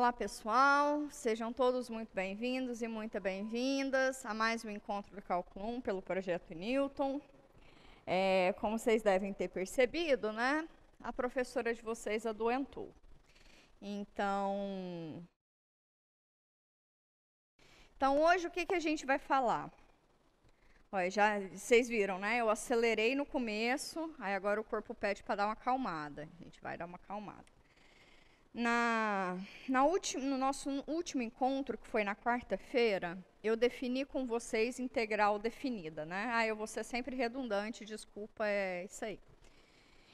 Olá, pessoal. Sejam todos muito bem-vindos e muito bem-vindas a mais um encontro do Cálculo 1 pelo Projeto Newton. Como vocês devem ter percebido, né, a professora de vocês adoentou. Então hoje o que a gente vai falar? Olha, já vocês viram, né? Eu acelerei no começo, aí agora o corpo pede para dar uma acalmada. A gente vai dar uma acalmada. No nosso último encontro, que foi na quarta-feira, eu defini com vocês integral definida, né? Eu vou ser sempre redundante, desculpa, é isso aí.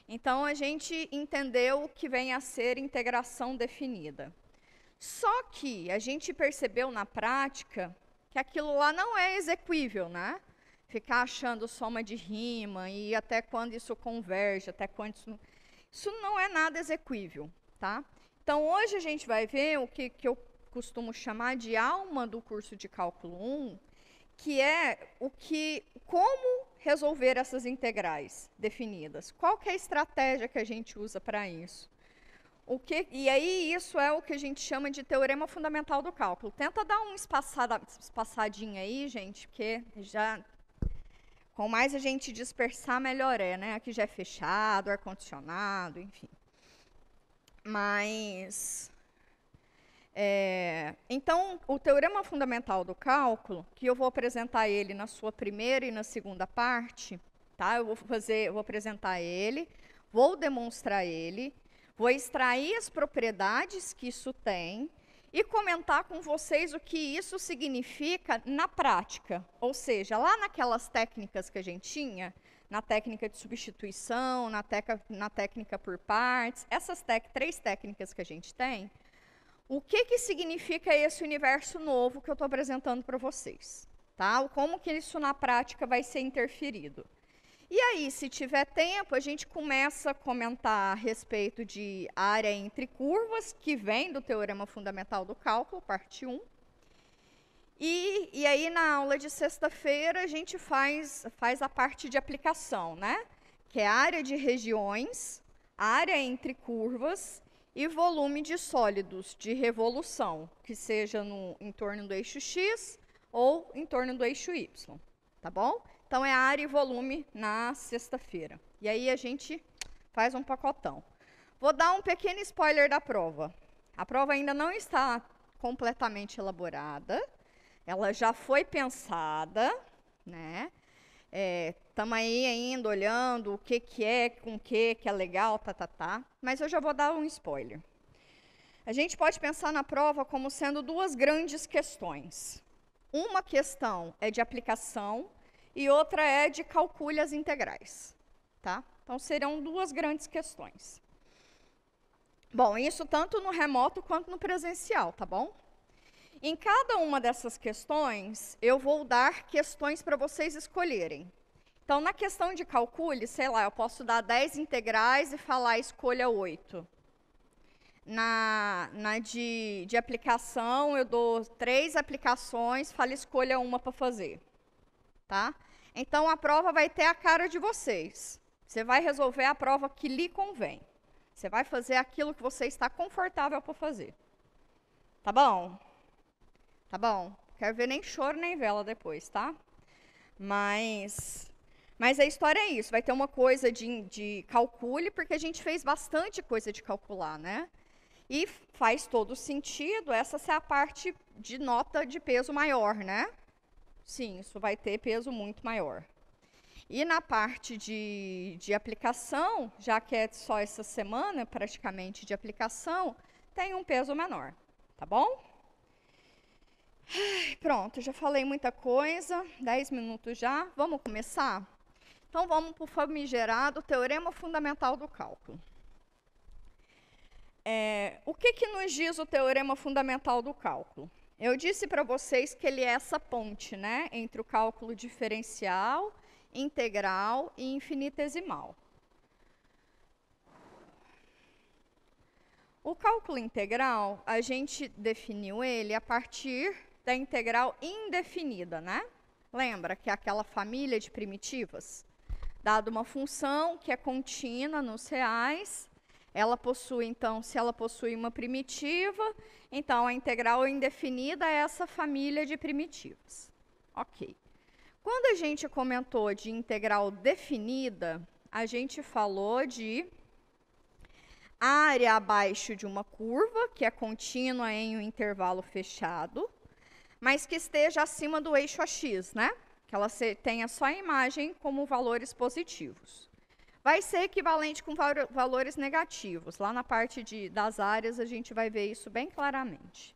Então, a gente entendeu o que vem a ser integração definida. Só que a gente percebeu na prática que aquilo lá não é exequível, né? Ficar achando soma de rima e até quando isso converge, até quando isso não é nada exequível, tá? Então, hoje a gente vai ver o que eu costumo chamar de alma do curso de Cálculo 1, que é como resolver essas integrais definidas. Qual que é a estratégia que a gente usa para isso? E aí, isso é o que a gente chama de teorema fundamental do cálculo. Tenta dar uma espaçadinha aí, gente, porque já... Com mais a gente dispersar, melhor né? Aqui já é fechado, ar-condicionado, enfim. Então, o teorema fundamental do cálculo, que eu vou apresentar ele na sua primeira e na segunda parte, tá? Eu vou apresentar ele, vou demonstrar ele, vou extrair as propriedades que isso tem e comentar com vocês o que isso significa na prática. Ou seja, lá naquelas técnicas que a gente tinha, na técnica de substituição, na técnica por partes, essas três técnicas que a gente tem, o que significa esse universo novo que eu estou apresentando para vocês? Tá? Como que isso na prática vai ser interferido? E aí, se tiver tempo, a gente começa a comentar a respeito de área entre curvas, que vem do Teorema Fundamental do Cálculo, parte 1. E aí, na aula de sexta-feira, a gente faz a parte de aplicação, né? Que é área de regiões, área entre curvas e volume de sólidos de revolução, que seja em torno do eixo X ou em torno do eixo Y, tá bom? Então, é área e volume na sexta-feira. E aí, a gente faz um pacotão. Vou dar um pequeno spoiler da prova. A prova ainda não está completamente elaborada. Ela já foi pensada, né? Estamos aí ainda olhando o que é, com o que é legal, Mas eu já vou dar um spoiler. A gente pode pensar na prova como sendo duas grandes questões. Uma questão é de aplicação e outra é de calcule as integrais, tá? Então, serão duas grandes questões. Bom, isso tanto no remoto quanto no presencial, tá bom? Em cada uma dessas questões, eu vou dar questões para vocês escolherem. Então, na questão de calcule, sei lá, eu posso dar 10 integrais e falar escolha 8. Na de aplicação, eu dou 3 aplicações, falo escolha uma para fazer. Tá? Então, a prova vai ter a cara de vocês. Você vai resolver a prova que lhe convém. Você vai fazer aquilo que você está confortável para fazer. Tá bom? Tá bom? Quero ver nem choro nem vela depois, tá? Mas a história é isso. Vai ter uma coisa de calcule, porque a gente fez bastante coisa de calcular, né? E faz todo sentido essa ser a parte de nota de peso maior, né? Sim, isso vai ter peso muito maior. E na parte de aplicação, já que é só essa semana, praticamente, de aplicação, tem um peso menor, tá bom? Pronto, já falei muita coisa, 10 minutos já. Vamos começar? Então, vamos para o famigerado Teorema Fundamental do Cálculo. O que nos diz o Teorema Fundamental do Cálculo? Eu disse para vocês que ele é essa ponte, né, entre o cálculo diferencial, integral e infinitesimal. O cálculo integral, a gente definiu ele a partir da integral indefinida, né? Lembra que é aquela família de primitivas? Dada uma função que é contínua nos reais, Ela possui, então, se ela possui uma primitiva, então a integral indefinida é essa família de primitivas. Ok. Quando a gente comentou de integral definida, a gente falou de área abaixo de uma curva, que é contínua em um intervalo fechado, mas que esteja acima do eixo AX, né? Que ela tenha só a imagem como valores positivos. Vai ser equivalente com valores negativos. Lá na parte das áreas a gente vai ver isso bem claramente.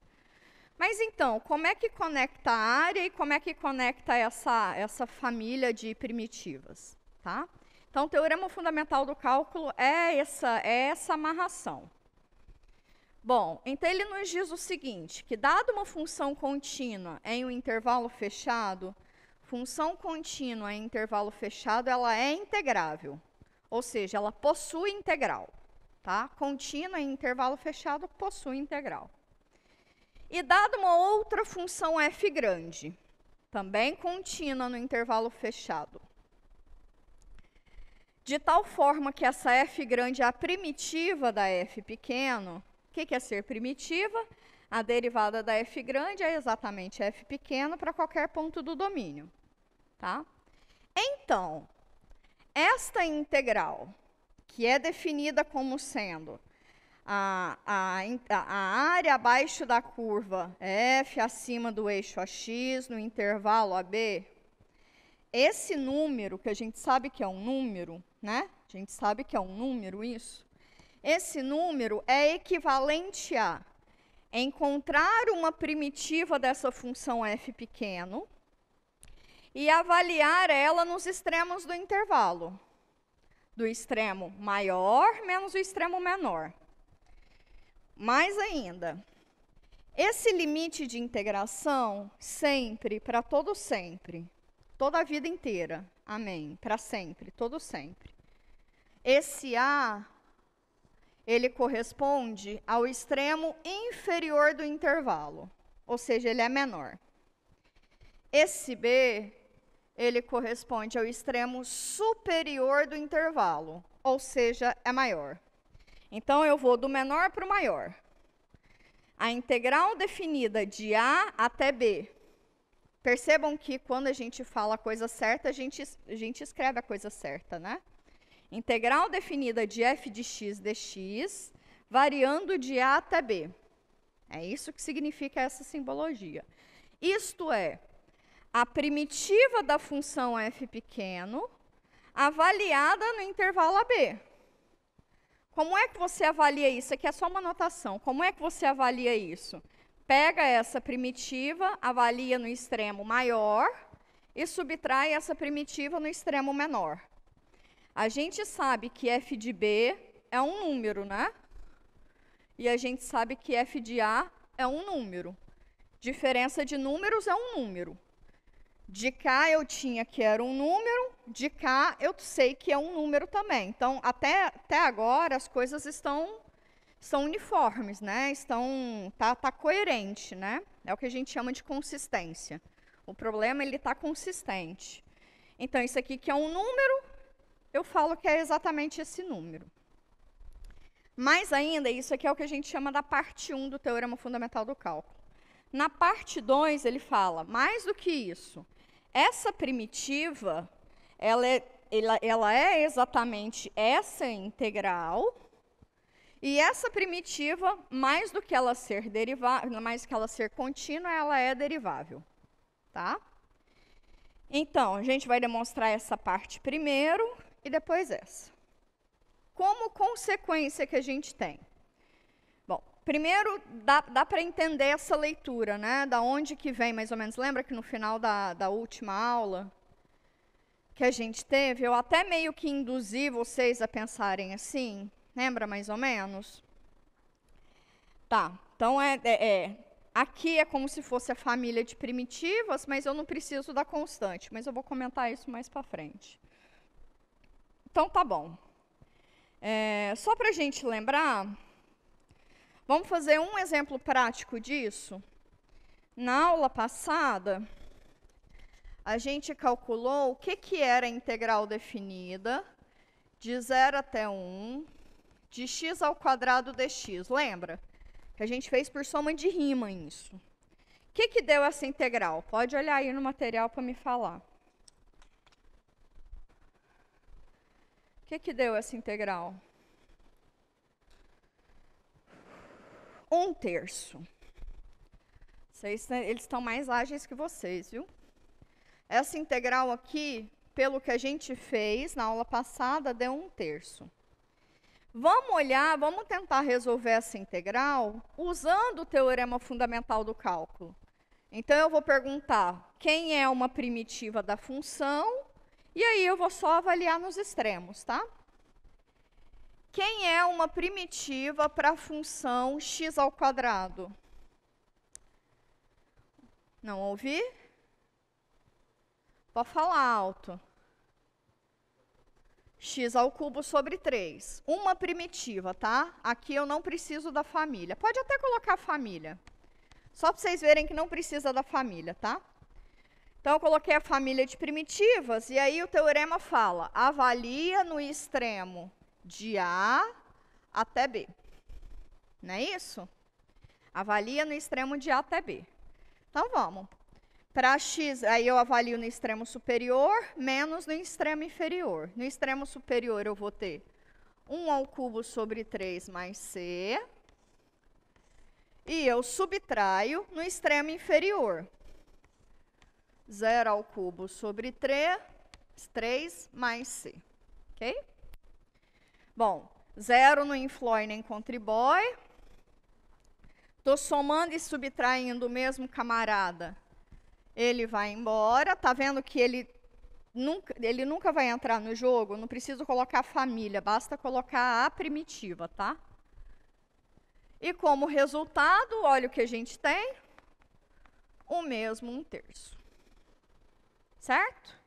Mas então, como é que conecta a área e como é que conecta essa família de primitivas? Tá? Então, o teorema fundamental do cálculo é essa amarração. Bom, então ele nos diz o seguinte, que dado uma função contínua em um intervalo fechado, função contínua em intervalo fechado, ela é integrável. Ou seja, ela possui integral. Tá? Contínua em intervalo fechado possui integral. E dado uma outra função f grande, também contínua no intervalo fechado, de tal forma que essa f grande é a primitiva da f pequeno. O que é ser primitiva? A derivada da f grande é exatamente f pequeno para qualquer ponto do domínio. Tá? Então, esta integral, que é definida como sendo a área abaixo da curva f acima do eixo AX no intervalo AB, esse número, que a gente sabe que é um número, né? A gente sabe que é um número isso. Esse número é equivalente a encontrar uma primitiva dessa função f pequeno e avaliar ela nos extremos do intervalo. Do extremo maior menos o extremo menor. Mais ainda, esse limite de integração sempre, para todo sempre, toda a vida inteira, amém, para sempre, todo sempre. Esse A, ele corresponde ao extremo inferior do intervalo, ou seja, ele é menor. Esse B, ele corresponde ao extremo superior do intervalo, ou seja, é maior. Então, eu vou do menor para o maior. A integral definida de A até B. Percebam que quando a gente fala a coisa certa, a gente escreve a coisa certa, né? Integral definida de f de x dx, variando de A até B. É isso que significa essa simbologia. Isto é, a primitiva da função f pequeno avaliada no intervalo AB. Como é que você avalia isso? Aqui é só uma anotação. Como é que você avalia isso? Pega essa primitiva, avalia no extremo maior e subtrai essa primitiva no extremo menor. A gente sabe que f de B é um número, né? E a gente sabe que f de A é um número. Diferença de números é um número. De cá eu tinha que era um número, de cá eu sei que é um número também. Então, até agora, as coisas são uniformes, né? Tá coerente, né? É o que a gente chama de consistência. O problema, ele está consistente. Então, isso aqui que é um número, eu falo que é exatamente esse número. Mais ainda, isso aqui é o que a gente chama da parte 1 do Teorema Fundamental do Cálculo. Na parte 2, ele fala, mais do que isso, essa primitiva, ela é exatamente essa integral, e essa primitiva, mais do que ela ser mais que ela ser contínua, ela é derivável. Tá? Então, a gente vai demonstrar essa parte primeiro e depois essa. Como consequência que a gente tem? Bom, primeiro, dá para entender essa leitura, né? Da onde que vem, mais ou menos. Lembra que no final da última aula que a gente teve, eu até meio que induzi vocês a pensarem assim? Lembra mais ou menos? Tá, então aqui é como se fosse a família de primitivas, mas eu não preciso da constante. Mas eu vou comentar isso mais para frente. Então, tá bom. Só para a gente lembrar, vamos fazer um exemplo prático disso. Na aula passada, a gente calculou o que era a integral definida de 0 até 1 de x ao quadrado dx. Lembra? Que a gente fez por soma de rima isso. O que deu essa integral? Pode olhar aí no material para me falar. O que deu essa integral? 1/3. Eles estão mais ágeis que vocês, viu? Essa integral aqui, pelo que a gente fez na aula passada, deu 1/3. Vamos olhar, vamos tentar resolver essa integral usando o teorema fundamental do cálculo. Então, eu vou perguntar quem é uma primitiva da função, e aí eu vou só avaliar nos extremos, tá? Quem é uma primitiva para a função x ao quadrado? Não ouvi? Pode falar alto. X ao cubo sobre 3. Uma primitiva, tá? Aqui eu não preciso da família. Pode até colocar família. Só para vocês verem que não precisa da família, tá? Então, eu coloquei a família de primitivas, e aí o teorema fala, avalia no extremo de A até B. Não é isso? Avalia no extremo de A até B. Então, vamos. Para x, aí eu avalio no extremo superior, menos no extremo inferior. No extremo superior, eu vou ter 1 ao cubo sobre 3 mais c. E eu subtraio no extremo inferior. 0 ao cubo sobre 3 mais c. Ok? Bom, 0 não influi nem contribui. Estou somando e subtraindo o mesmo camarada. Ele vai embora. Tá vendo que ele nunca vai entrar no jogo? Não preciso colocar a família, basta colocar a primitiva, tá? E como resultado, olha o que a gente tem. O mesmo 1/3. Certo?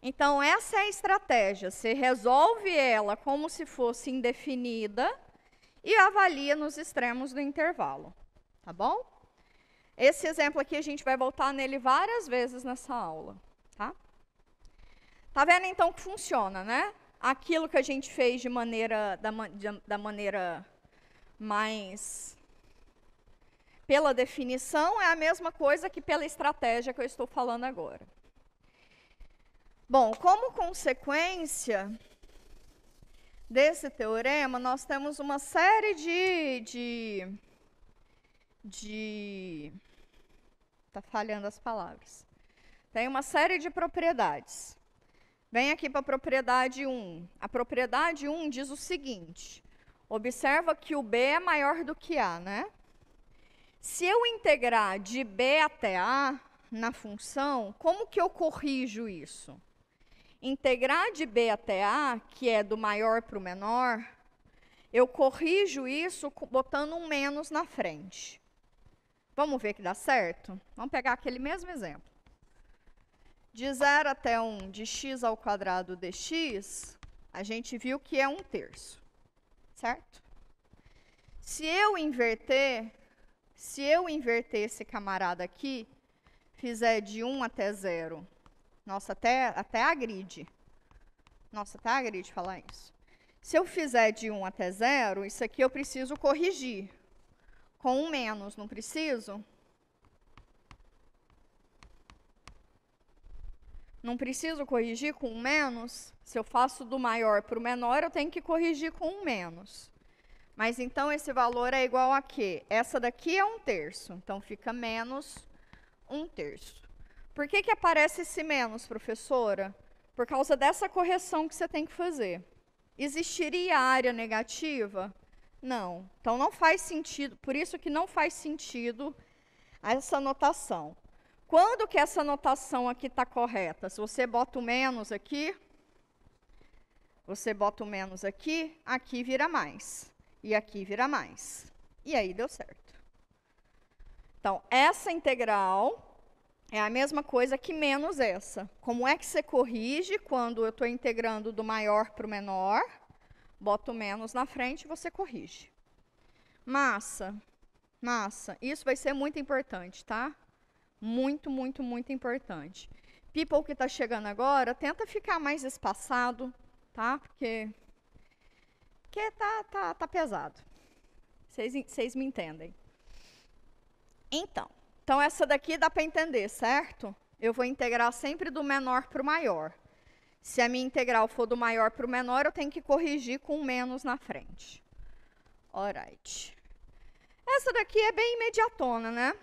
Então, essa é a estratégia. Você resolve ela como se fosse indefinida e avalia nos extremos do intervalo. Tá bom? Esse exemplo aqui, a gente vai voltar nele várias vezes nessa aula. Tá? Tá vendo, então, que funciona, né? Aquilo que a gente fez da maneira mais... pela definição, é a mesma coisa que pela estratégia que eu estou falando agora. Bom, como consequência desse teorema, nós temos uma série tá falhando as palavras. Tem uma série de propriedades. Vem aqui para a propriedade 1. A propriedade 1 diz o seguinte. Observa que o B é maior do que A, né? Se eu integrar de B até A na função, como que eu corrijo isso? Integrar de B até A, que é do maior para o menor, eu corrijo isso botando um menos na frente. Vamos ver que dá certo? Vamos pegar aquele mesmo exemplo. De 0 até 1 de x ao quadrado dx, a gente viu que é 1/3. Certo? Se eu inverter esse camarada aqui, fizer de 1 até 0, nossa, até agride. Nossa, até agride falar isso. Se eu fizer de 1 até 0, isso aqui eu preciso corrigir. Com um menos, não preciso? Não preciso corrigir com um menos? Se eu faço do maior para o menor, eu tenho que corrigir com um menos. Mas então esse valor é igual a quê? Essa daqui é 1/3, então fica menos 1/3. Por que que aparece esse menos, professora? Por causa dessa correção que você tem que fazer. Existiria área negativa? Não. Então não faz sentido, por isso que não faz sentido essa notação. Quando que essa notação aqui está correta? Se você bota o menos aqui, aqui vira mais. E aqui vira mais. E aí deu certo. Então, essa integral é a mesma coisa que menos essa. Como é que você corrige quando eu estou integrando do maior para o menor? Boto menos na frente e você corrige. Massa. Isso vai ser muito importante, tá? Muito, muito, muito importante. People que está chegando agora, tenta ficar mais espaçado, tá? Porque Porque tá pesado. Vocês me entendem. Então, essa daqui dá para entender, certo? Eu vou integrar sempre do menor para o maior. Se a minha integral for do maior para o menor, eu tenho que corrigir com menos na frente. Alright. Essa daqui é bem imediatona, né?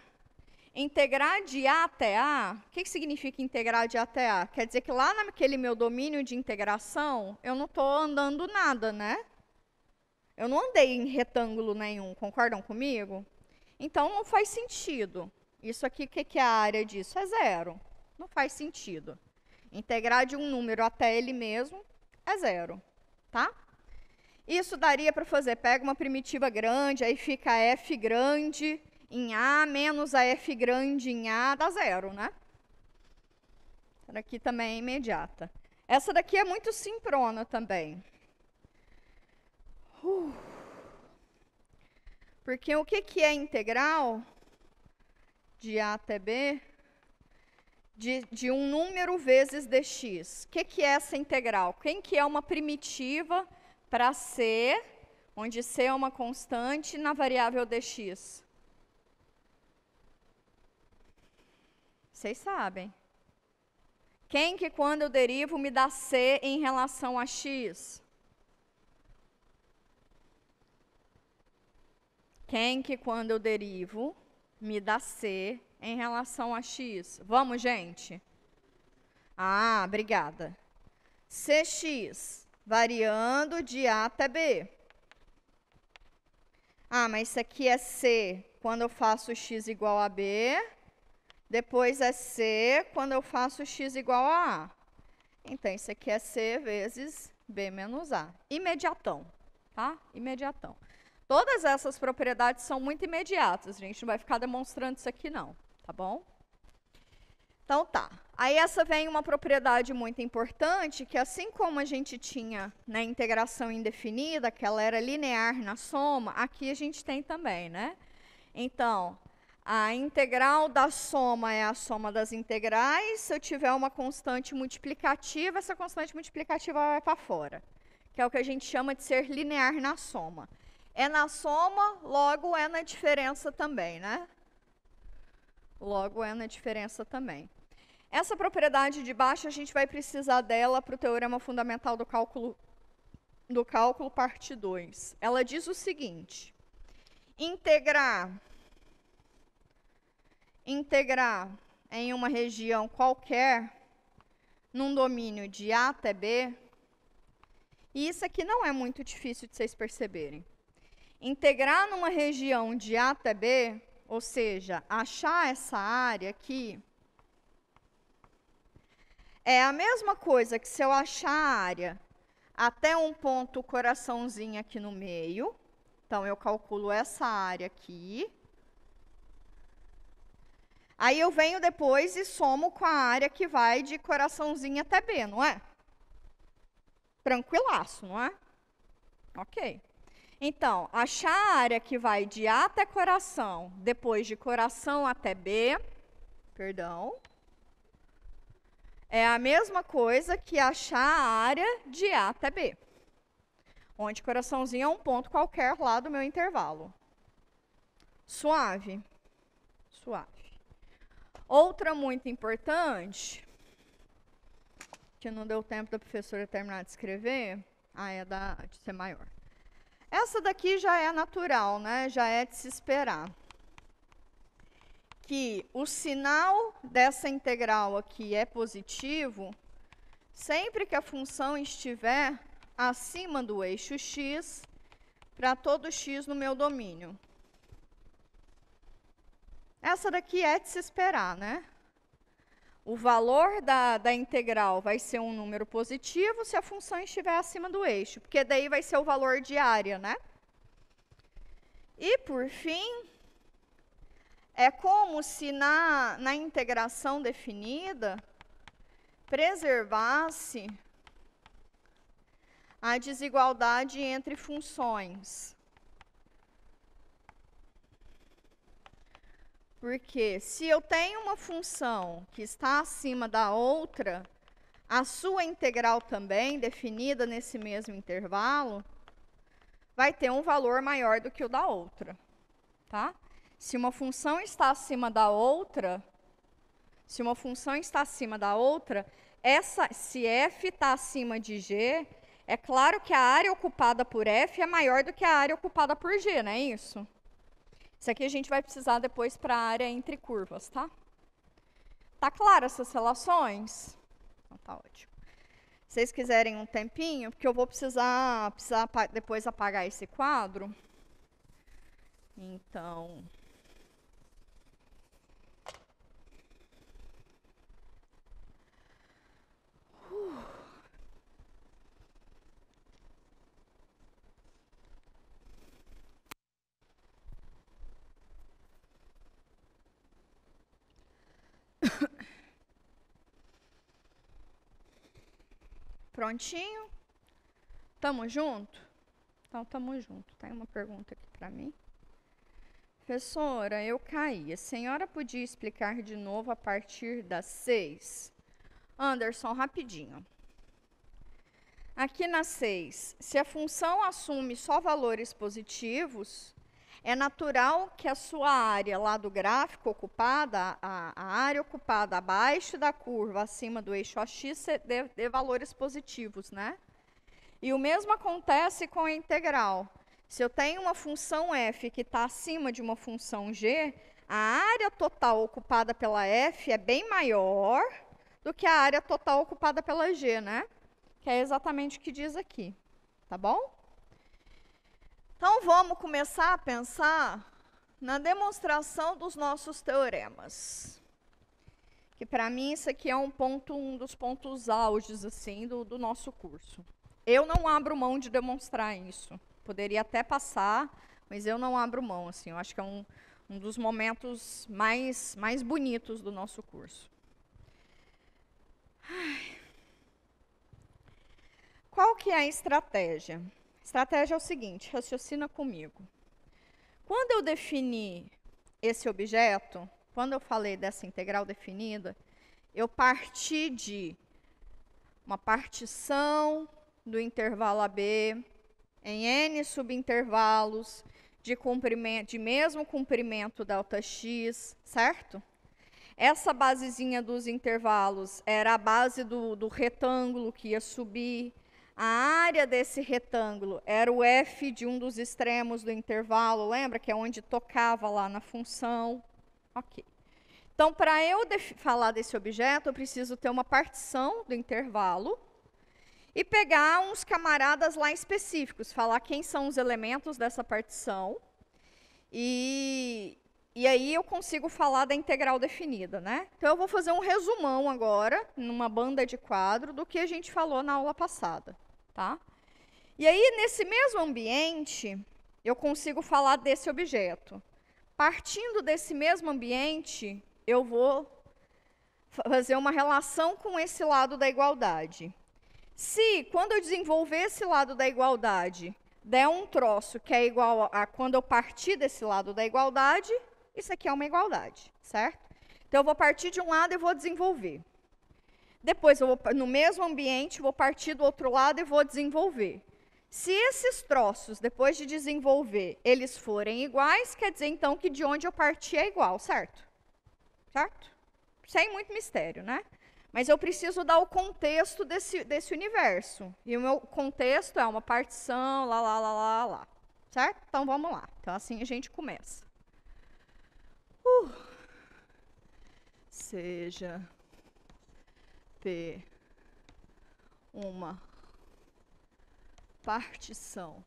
Integrar de A até A, o que significa integrar de A até A? Quer dizer que lá naquele meu domínio de integração, eu não estou andando nada, né? Eu não andei em retângulo nenhum, concordam comigo? Então, não faz sentido. Isso aqui, o que é a área disso? É zero. Não faz sentido. Integrar de um número até ele mesmo é zero, tá? Isso daria para fazer, pega uma primitiva grande, aí fica f grande em A menos a f grande em A, dá zero, né? Essa daqui também é imediata. Essa daqui é muito simprona também. Porque o que é integral de A até B de um número vezes dx? O que é essa integral? Quem que é uma primitiva para C, onde C é uma constante, na variável dx? Vocês sabem. Quem que quando eu derivo me dá C em relação a x? Quem que quando eu derivo me dá C em relação a x? Vamos, gente? Ah, obrigada. Cx, variando de A até B. Ah, mas isso aqui é C quando eu faço x igual a B. Depois é C quando eu faço x igual a A. Então, isso aqui é C vezes B menos A. Imediatão, tá? Imediatão. Todas essas propriedades são muito imediatas. A gente não vai ficar demonstrando isso aqui, não. Tá bom? Então, tá. Aí, essa vem uma propriedade muito importante, que assim como a gente tinha na integração indefinida, que ela era linear na soma, aqui a gente tem também, né? Então, a integral da soma é a soma das integrais. Se eu tiver uma constante multiplicativa, essa constante multiplicativa vai para fora, que é o que a gente chama de ser linear na soma. É na soma, logo é na diferença também, né? Logo é na diferença também. Essa propriedade de baixo, a gente vai precisar dela para o teorema fundamental do cálculo parte 2. Ela diz o seguinte: integrar em uma região qualquer, num domínio de A até B, e isso aqui não é muito difícil de vocês perceberem. Integrar numa região de A até B, ou seja, achar essa área aqui, é a mesma coisa que se eu achar a área até um ponto coraçãozinho aqui no meio. Então, eu calculo essa área aqui. Aí, eu venho depois e somo com a área que vai de coraçãozinho até B, não é? Tranquilaço, não é? Ok. Então, achar a área que vai de A até coração, depois de coração até B, é a mesma coisa que achar a área de A até B, onde coraçãozinho é um ponto qualquer lá do meu intervalo. Suave? Suave. Outra muito importante, que não deu tempo da professora terminar de escrever, é de ser maior. Essa daqui já é natural, né? Já é de se esperar. Que o sinal dessa integral aqui é positivo sempre que a função estiver acima do eixo x para todo x no meu domínio. Essa daqui é de se esperar, né? O valor da integral vai ser um número positivo se a função estiver acima do eixo, porque daí vai ser o valor de área, né? E, por fim, é como se na integração definida preservasse a desigualdade entre funções. Porque se eu tenho uma função que está acima da outra, a sua integral também, definida nesse mesmo intervalo, vai ter um valor maior do que o da outra, tá? Se uma função está acima da outra, se f está acima de g, é claro que a área ocupada por f é maior do que a área ocupada por g, não é isso? Isso aqui a gente vai precisar depois para a área entre curvas, tá? Tá claro essas relações? Então tá ótimo. Se vocês quiserem um tempinho, porque eu vou precisar depois apagar esse quadro. Então... Prontinho? Tamo junto? Então, tamo junto. Tem uma pergunta aqui para mim. Professora, eu caí. A senhora podia explicar de novo a partir das 6? Anderson, rapidinho. Aqui na 6, se a função assume só valores positivos, é natural que a sua área lá do gráfico ocupada, a área ocupada abaixo da curva, acima do eixo AX, dê valores positivos, né? E o mesmo acontece com a integral. Se eu tenho uma função f que está acima de uma função g, a área total ocupada pela f é bem maior do que a área total ocupada pela g, né? Que é exatamente o que diz aqui, tá bom? Então, vamos começar a pensar na demonstração dos nossos teoremas. Que, para mim, isso aqui é um dos pontos auges assim, do nosso curso. Eu não abro mão de demonstrar isso. Poderia até passar, mas eu não abro mão. Assim, eu acho que é um dos momentos mais bonitos do nosso curso. Qual que é a estratégia? A estratégia é o seguinte, raciocina comigo. Quando eu defini esse objeto, quando eu falei dessa integral definida, eu parti de uma partição do intervalo AB em n subintervalos de mesmo comprimento Δx, certo? Essa basezinha dos intervalos era a base do retângulo que ia subir. A área desse retângulo era o f de um dos extremos do intervalo, lembra? Que é onde tocava lá na função. Ok. Então, para eu falar desse objeto, eu preciso ter uma partição do intervalo e pegar uns camaradas lá específicos, falar quem são os elementos dessa partição. E aí eu consigo falar da integral definida, né? Então, eu vou fazer um resumão agora, numa banda de quadro, do que a gente falou na aula passada. Tá? E aí, nesse mesmo ambiente, eu consigo falar desse objeto. Partindo desse mesmo ambiente, eu vou fazer uma relação com esse lado da igualdade. Se, quando eu desenvolver esse lado da igualdade, der um troço que é igual a quando eu partir desse lado da igualdade, isso aqui é uma igualdade, certo? Então, eu vou partir de um lado e vou desenvolver. Depois, eu vou, no mesmo ambiente, vou partir do outro lado e vou desenvolver. Se esses troços, depois de desenvolver, eles forem iguais, quer dizer, então, que de onde eu parti é igual, certo? Certo? Sem muito mistério, né? Mas eu preciso dar o contexto desse universo. E o meu contexto é uma partição, lá. Certo? Então, vamos lá. Então, assim a gente começa. Seja P uma partição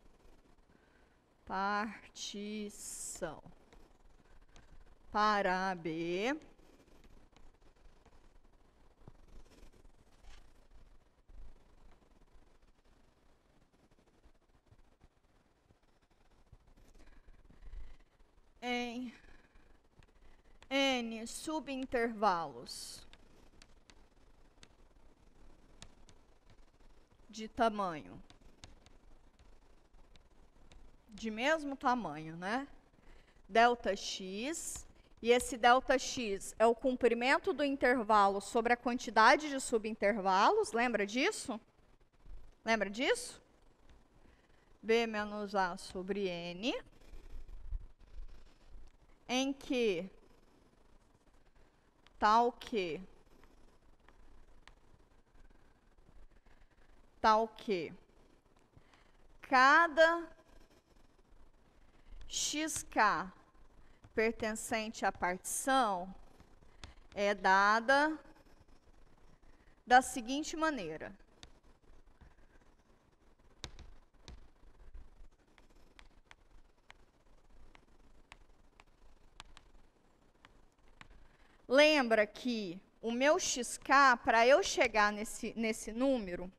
para B em n subintervalos de tamanho, de mesmo tamanho, né? Δx, e esse Δx é o comprimento do intervalo sobre a quantidade de subintervalos, lembra disso? Lembra disso? B menos A sobre N, em que tal que cada xk pertencente à partição é dada da seguinte maneira. Lembra que o meu xk, para eu chegar nesse número,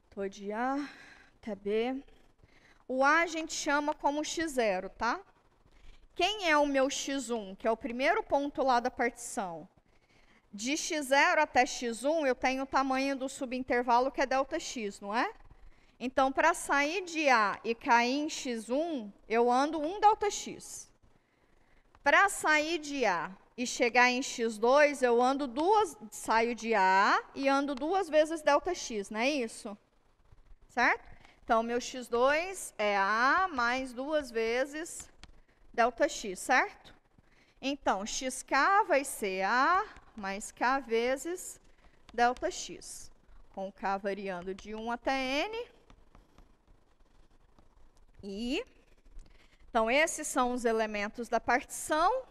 estou de A até B, o A a gente chama como x0, tá? Quem é o meu x1, que é o primeiro ponto lá da partição? De x0 até x1, eu tenho o tamanho do subintervalo, que é ΔX, não é? Então, para sair de A e cair em x1, eu ando 1 ΔX. Para sair de A e chegar em x2, eu ando saio de A e ando 2 vezes ΔX, não é isso? Certo? Então, meu x2 é A mais 2 vezes ΔX, certo? Então, xk vai ser A mais K vezes ΔX, com K variando de 1 até N. Então, esses são os elementos da partição.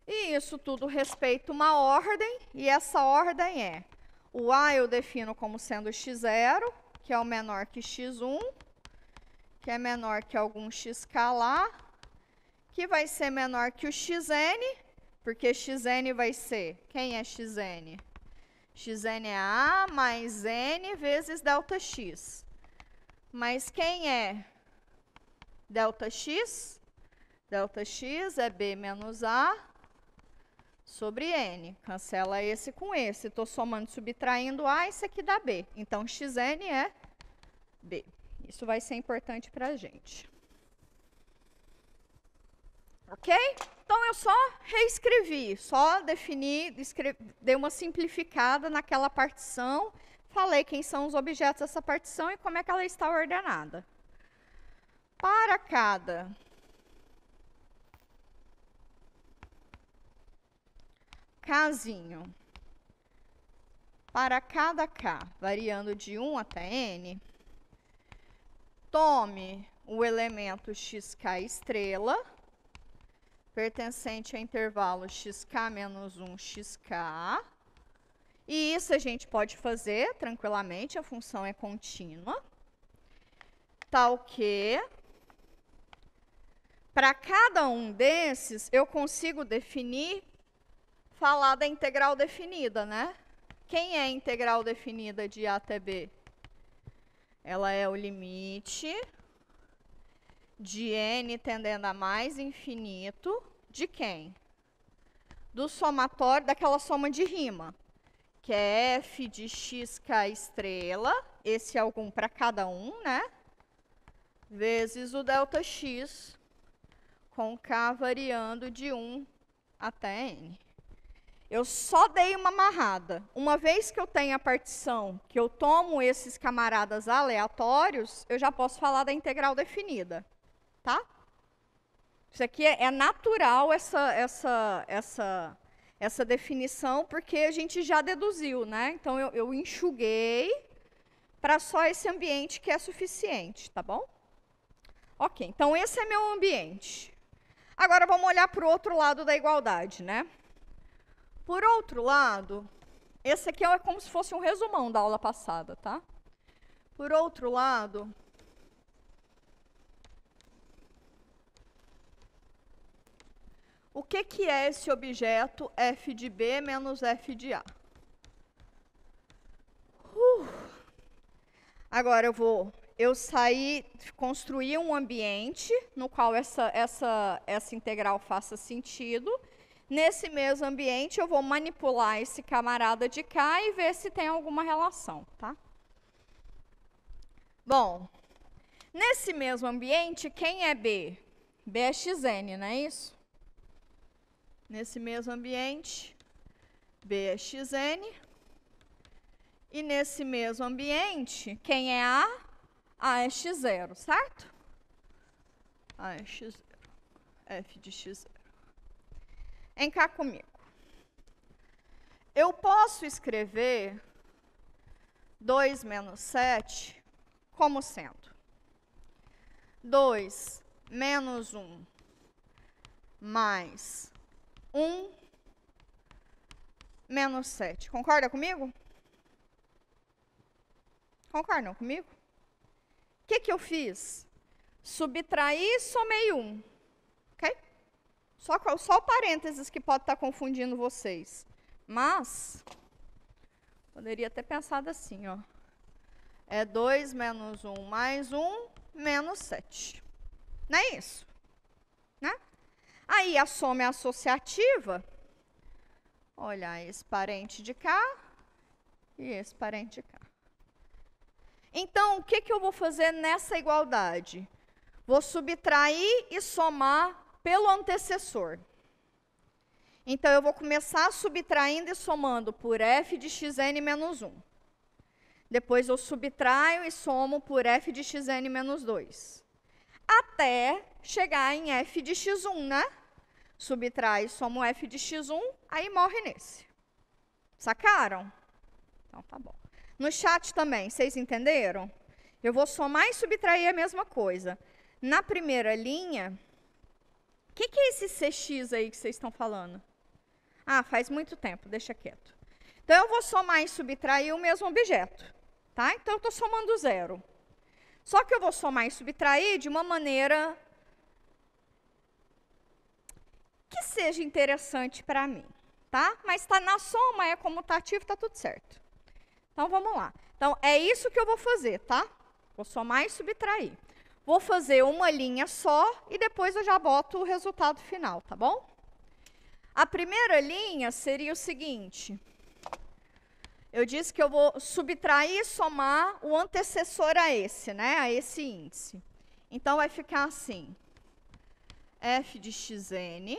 E isso tudo respeita uma ordem, e essa ordem é: o A eu defino como sendo x0, que é o menor que x1, que é menor que algum xk lá, que vai ser menor que o xn, porque xn vai ser, quem é xn? Xn é A mais N vezes ΔX. Mas quem é ΔX? ΔX é B menos A sobre N. Cancela esse com esse. Estou somando, subtraindo A, isso aqui dá B. Então, Xn é B. Isso vai ser importante para a gente. Ok? Então, eu só reescrevi, só defini, dei uma simplificada naquela partição, falei quem são os objetos dessa partição e como é que ela está ordenada. Para cada Kzinho, para cada K, variando de 1 até N, tome o elemento xk estrela, pertencente ao intervalo xk menos 1 xk, e isso a gente pode fazer tranquilamente, a função é contínua, tal que, para cada um desses, eu consigo definir, falar da integral definida, né? Quem é a integral definida de A até B? Ela é o limite de n tendendo a mais infinito de quem? Do somatório, daquela soma de rima, que é f de xk estrela, esse é algum para cada um, né? Vezes o ΔX, com k variando de 1 até n. Eu só dei uma amarrada. Uma vez que eu tenho a partição, que eu tomo esses camaradas aleatórios, eu já posso falar da integral definida, tá? Isso aqui é natural, essa definição, porque a gente já deduziu, né? Então, eu enxuguei para só esse ambiente que é suficiente, tá bom? Ok, então esse é meu ambiente. Agora, vamos olhar para o outro lado da igualdade, né? Por outro lado, esse aqui é como se fosse um resumão da aula passada, tá? Por outro lado, o que é esse objeto f de B menos f de A? Agora eu saí, construir um ambiente no qual essa integral faça sentido. Nesse mesmo ambiente, eu vou manipular esse camarada de cá e ver se tem alguma relação, tá? Bom, nesse mesmo ambiente, quem é B? B é xn, não é isso? Nesse mesmo ambiente, B é xn. E nesse mesmo ambiente, quem é A? A é x0, certo? A é x0. F de x0. Vem cá comigo. Eu posso escrever 2 menos 7 como sendo 2 menos 1 mais 1 menos 7. Concorda comigo? Concordam comigo? O que eu fiz? Subtraí e somei 1. Ok? Só o parênteses que pode estar confundindo vocês. Mas, poderia ter pensado assim, ó. É 2 menos 1 mais 1 menos 7. Não é isso? Né? Aí a soma é associativa. Olha, esse parente de cá e esse parente de cá. Então, o que eu vou fazer nessa igualdade? Vou subtrair e somar pelo antecessor. Então, eu vou começar subtraindo e somando por f de xn menos 1. Depois, eu subtraio e somo por f de xn menos 2. Até chegar em f de x1, né? Subtrai e somo f de x1, aí morre nesse. Sacaram? Então, tá bom. No chat também, vocês entenderam? Eu vou somar e subtrair a mesma coisa. Na primeira linha, o que é esse cx aí que vocês estão falando? Ah, faz muito tempo, deixa quieto. Então, eu vou somar e subtrair o mesmo objeto. Tá? Então, eu estou somando 0. Só que eu vou somar e subtrair de uma maneira que seja interessante para mim. Tá? Mas está na soma, é comutativo, está tudo certo. Então, vamos lá. Então, é isso que eu vou fazer, tá? Vou somar e subtrair. Vou fazer uma linha só e depois eu já boto o resultado final, tá bom? A primeira linha seria o seguinte. Eu disse que eu vou subtrair e somar o antecessor a esse, né? A esse índice. Então, vai ficar assim. F de xn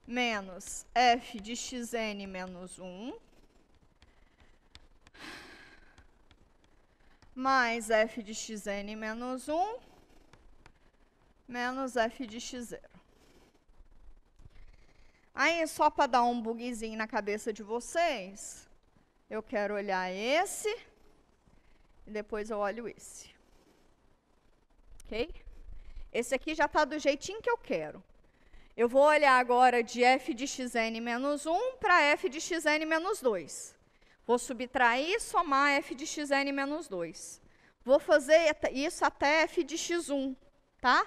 menos f de xn menos 1 mais f de xn menos 1 menos f de x0. Aí, só para dar um bugzinho na cabeça de vocês, eu quero olhar esse e depois eu olho esse. Ok? Esse aqui já está do jeitinho que eu quero. Eu vou olhar agora de f de xn menos 1 para f de xn menos 2. Vou subtrair e somar f de xn menos 2. Vou fazer isso até f de x1, tá?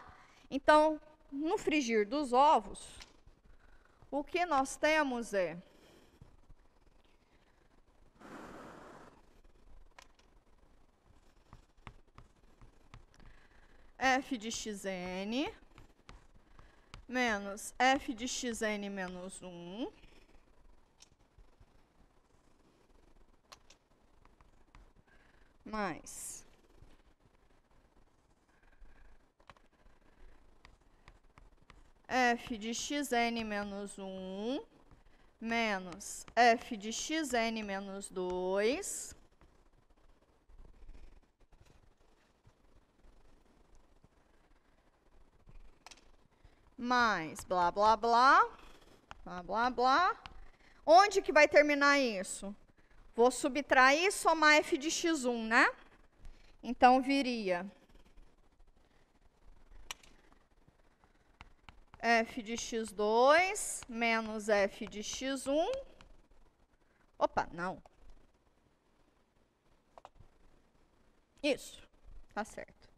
Então, no frigir dos ovos, o que nós temos é f de xn menos f de xn menos 1 mais f de xn menos 1 menos f de xn menos 2 mais blá, blá, blá, blá, blá, blá. Onde que vai terminar isso? Vou subtrair e somar f de x1, né? Então, viria f de x2 menos f de x1. Opa, não. Isso, tá certo.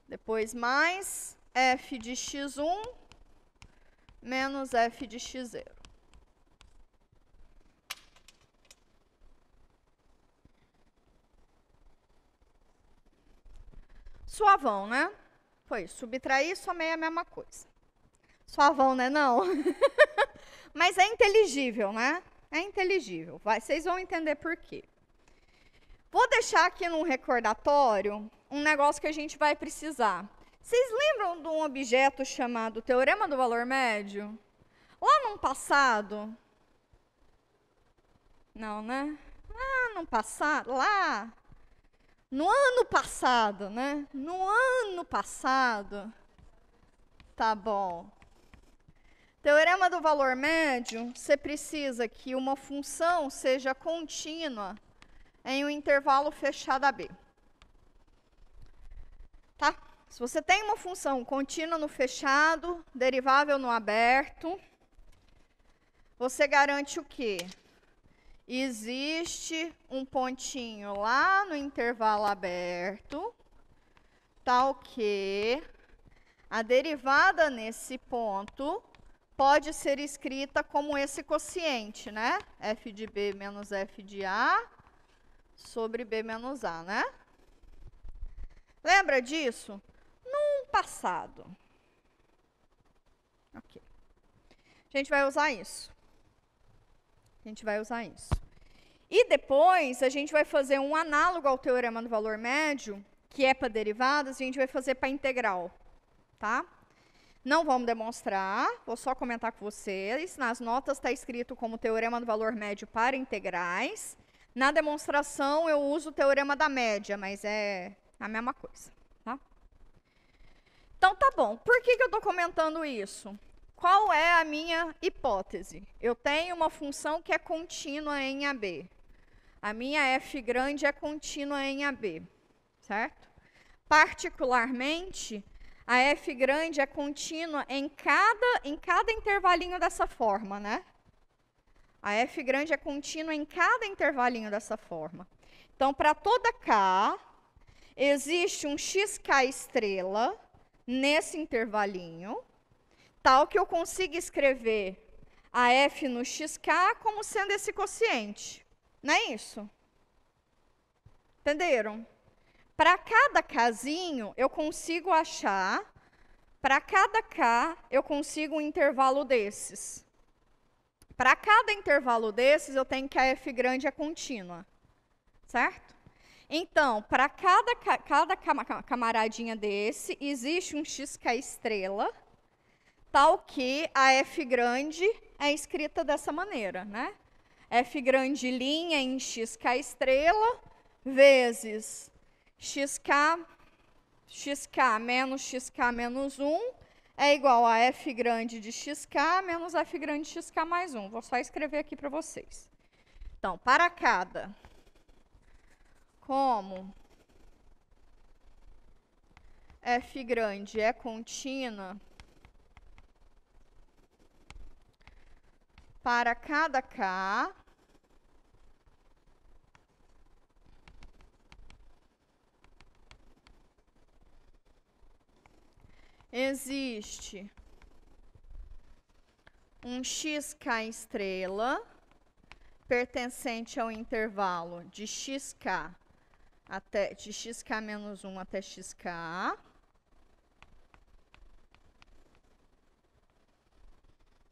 Depois mais f de x1 menos f de x0. Suavão, né? Foi subtrair e somei a mesma coisa. Suavão, né? Não. Mas é inteligível, né? É inteligível. Vocês vão entender por quê. Vou deixar aqui num recordatório um negócio que a gente vai precisar. Vocês lembram de um objeto chamado Teorema do Valor Médio? Lá no passado? Não, né? no passado, lá, no ano passado, né? No ano passado, tá bom. Teorema do valor médio, você precisa que uma função seja contínua em um intervalo fechado AB. Tá? Se você tem uma função contínua no fechado, derivável no aberto, você garante o quê? Existe um pontinho lá no intervalo aberto, tal que a derivada nesse ponto pode ser escrita como esse quociente, né? F de B menos F de A sobre B menos A, né? Lembra disso? No passado. Ok. A gente vai usar isso. E depois, a gente vai fazer um análogo ao teorema do valor médio, que é para derivadas, e a gente vai fazer para integral, tá? Não vamos demonstrar, vou só comentar com vocês. Nas notas está escrito como teorema do valor médio para integrais. Na demonstração, eu uso o teorema da média, mas é a mesma coisa, tá? Então, tá bom. Por que eu estou comentando isso? Qual é a minha hipótese? Eu tenho uma função que é contínua em AB. A minha f grande é contínua em AB, certo? Particularmente, a f grande é contínua em cada intervalinho dessa forma, né? A f grande é contínua em cada intervalinho dessa forma. Então, para toda k, existe um xk estrela nesse intervalinho, tal que eu consiga escrever a f no xk como sendo esse quociente. Não é isso? Entenderam? Para cada kzinho, eu consigo achar, para cada k, eu consigo um intervalo desses. Para cada intervalo desses, eu tenho que a f grande é contínua, certo? Então, para cada camaradinha desse, existe um xk estrela, tal que a f grande é escrita dessa maneira, né? F grande linha em xk estrela, vezes xk menos xk menos 1 é igual a f grande de xk menos f grande de xk mais 1. Vou só escrever aqui para vocês. Então, para cada, como f grande é contínua, para cada k, existe um xk estrela pertencente ao intervalo de xk de xk menos 1 até xk.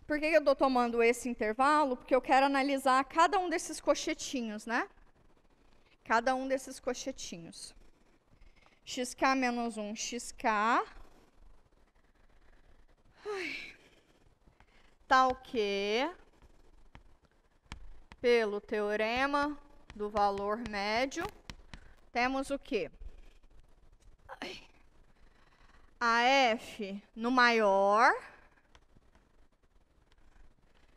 Por que eu estou tomando esse intervalo? Porque eu quero analisar cada um desses cochetinhos, né? Cada um desses cochetinhos. Xk menos 1, xk. Tal que, pelo teorema do valor médio, temos o quê? A f no maior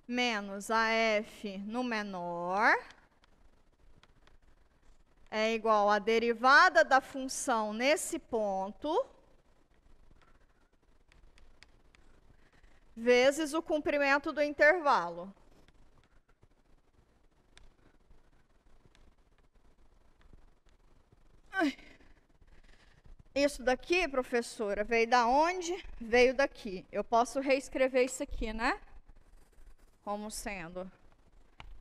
menos a f no menor é igual à derivada da função nesse ponto vezes o comprimento do intervalo. Isso daqui, professora, veio da onde? Veio daqui. Eu posso reescrever isso aqui, né? Como sendo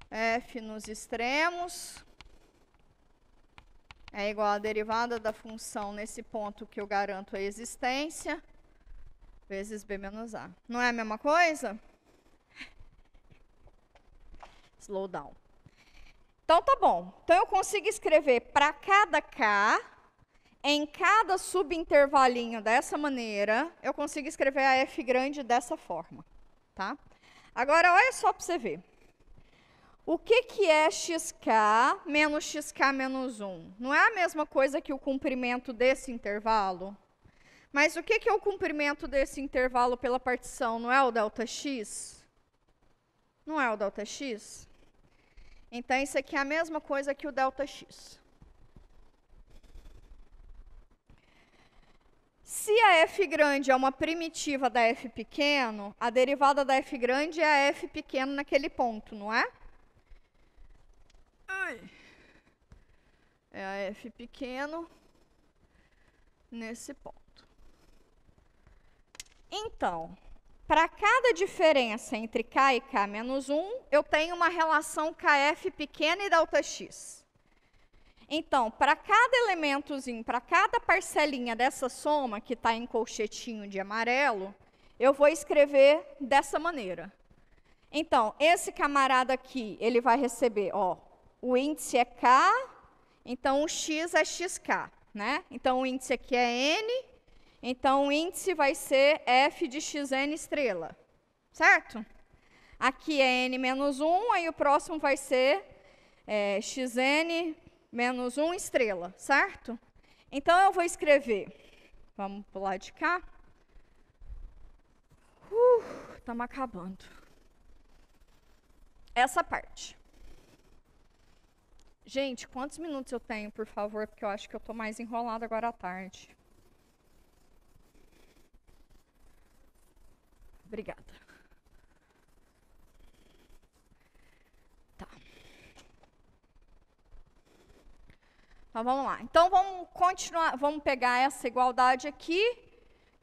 f nos extremos é igual à derivada da função nesse ponto que eu garanto a existência, vezes b menos a. Não é a mesma coisa? Slow down. Então, tá bom. Então, eu consigo escrever para cada k, em cada subintervalinho dessa maneira, eu consigo escrever a f grande dessa forma, tá? Agora, olha só para você ver. O que é xk menos xk menos 1? Não é a mesma coisa que o comprimento desse intervalo? Mas o que é o comprimento desse intervalo pela partição? Não é o ΔX? Não é o ΔX? Então, isso aqui é a mesma coisa que o ΔX. Se a f grande é uma primitiva da f pequeno, a derivada da f grande é a f pequeno naquele ponto, não é? É a f pequeno nesse ponto. Então, para cada diferença entre k e k menos 1, eu tenho uma relação kf pequena e ΔX. Então, para cada elementozinho, para cada parcelinha dessa soma, que está em colchetinho de amarelo, eu vou escrever dessa maneira. Então, esse camarada aqui, ele vai receber, ó, o índice é k, então o x é xk, né? Então, o índice aqui é n, então o índice vai ser f de xn estrela, certo? Aqui é n menos 1, aí o próximo vai ser xn menos 1 estrela, certo? Então, eu vou escrever, vamos para o lado de cá. Estamos acabando. Essa parte. Gente, quantos minutos eu tenho, por favor? Porque eu acho que eu estou mais enrolada agora à tarde. Obrigada. Tá. Então, vamos lá. Então, vamos continuar, vamos pegar essa igualdade aqui,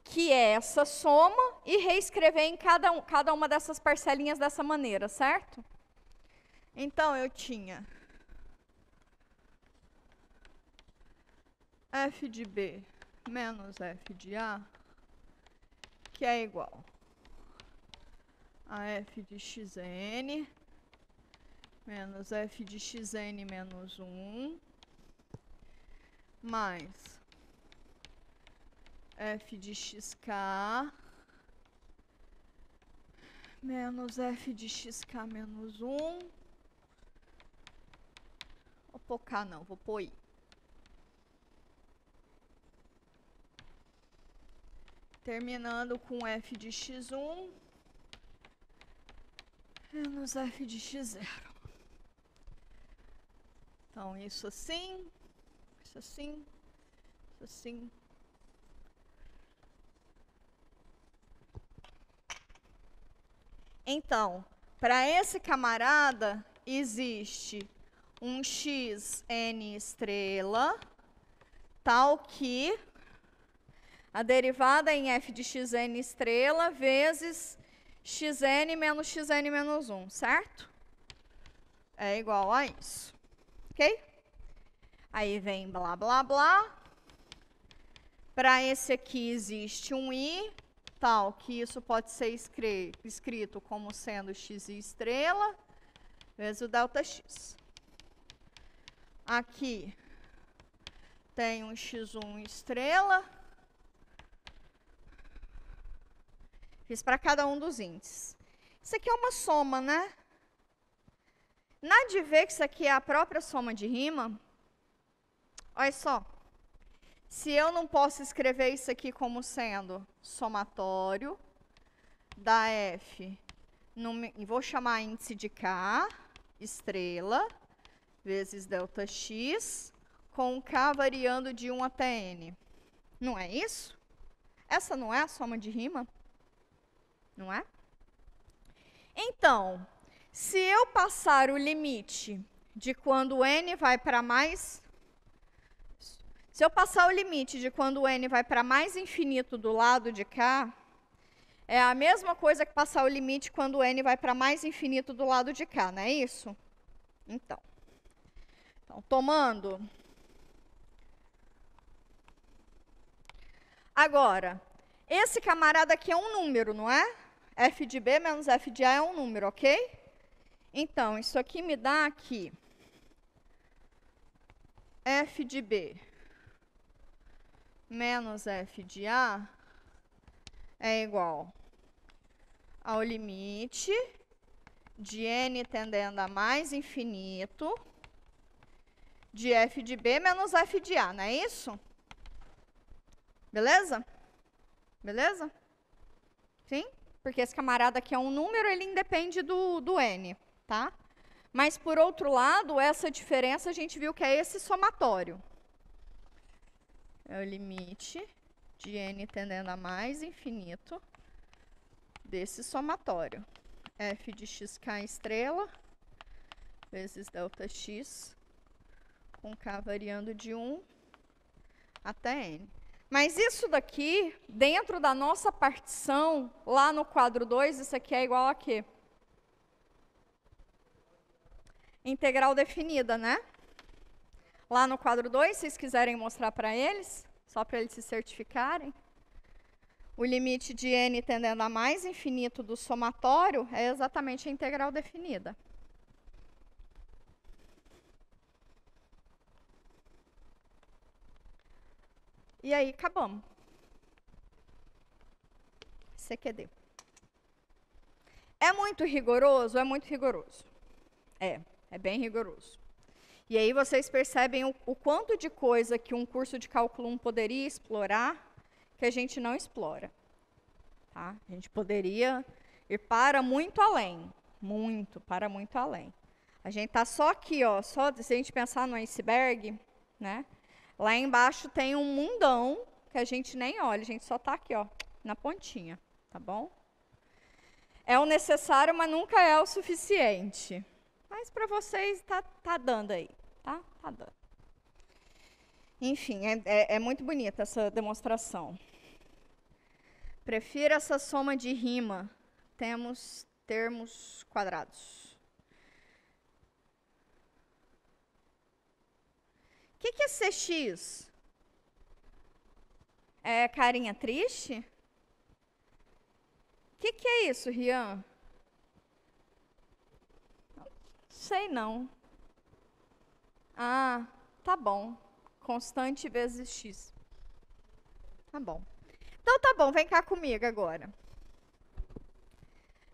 que é essa soma, e reescrever em cada uma dessas parcelinhas dessa maneira, certo? Então, eu tinha f de b menos f de a, que é igual a f de xn menos f de xn menos 1, mais f de xk menos f de xk menos 1. Vou pôr k não, vou pôr i. Terminando com f de x1 menos f de x0. Então, isso assim, isso assim, isso assim. Então, para esse camarada, existe um xn estrela, tal que a derivada em f de xn estrela vezes xn menos xn menos 1, certo? É igual a isso, ok? Aí vem blá, blá, blá. Para esse aqui existe um i, tal que isso pode ser escrito como sendo xi estrela vezes o ΔX. Aqui tem um x1 estrela. Fiz para cada um dos índices. Isso aqui é uma soma, né? Nada de ver que isso aqui é a própria soma de rima. Olha só. Se eu não posso escrever isso aqui como sendo somatório da f, vou chamar índice de k, estrela, vezes ΔX, com k variando de 1 até n. Não é isso? Essa não é a soma de rima? Não é? Então, se eu passar o limite de quando n vai para mais... Se eu passar o limite de quando n vai para mais infinito do lado de cá, é a mesma coisa que passar o limite quando n vai para mais infinito do lado de cá, não é isso? Então tomando. Agora, esse camarada aqui é um número, não é? F de b menos f de a é um número, ok? Então, isso aqui me dá aqui f de b menos f de a é igual ao limite de n tendendo a mais infinito de f de b menos f de a, não é isso? Beleza? Beleza? Sim? Porque esse camarada aqui é um número, ele independe do n, tá? Mas, por outro lado, essa diferença a gente viu que é esse somatório. É o limite de n tendendo a mais infinito desse somatório. F de xk estrela vezes delta x com k variando de 1 até n. Mas isso daqui, dentro da nossa partição, lá no quadro 2, isso aqui é igual a quê? Integral definida, né? Lá no quadro 2, se vocês quiserem mostrar para eles, só para eles se certificarem. O limite de n tendendo a mais infinito do somatório é exatamente a integral definida. E aí, acabamos. CQD. É muito rigoroso? É muito rigoroso. É bem rigoroso. E aí vocês percebem o quanto de coisa que um curso de cálculo 1 poderia explorar, que a gente não explora. Tá? A gente poderia ir para muito além. Para muito além. A gente está só aqui, ó, se a gente pensar no iceberg, né? Lá embaixo tem um mundão que a gente nem olha, a gente só está aqui, ó, na pontinha, tá bom? É o necessário, mas nunca é o suficiente. Mas para vocês tá dando aí, tá? Tá dando. Enfim, é muito bonita essa demonstração. Prefiro essa soma de rima. Temos termos quadrados. O que é CX? É carinha triste? O que é isso, Rian? Sei não. Ah, tá bom. Constante vezes x. Tá bom. Então tá bom, vem cá comigo agora.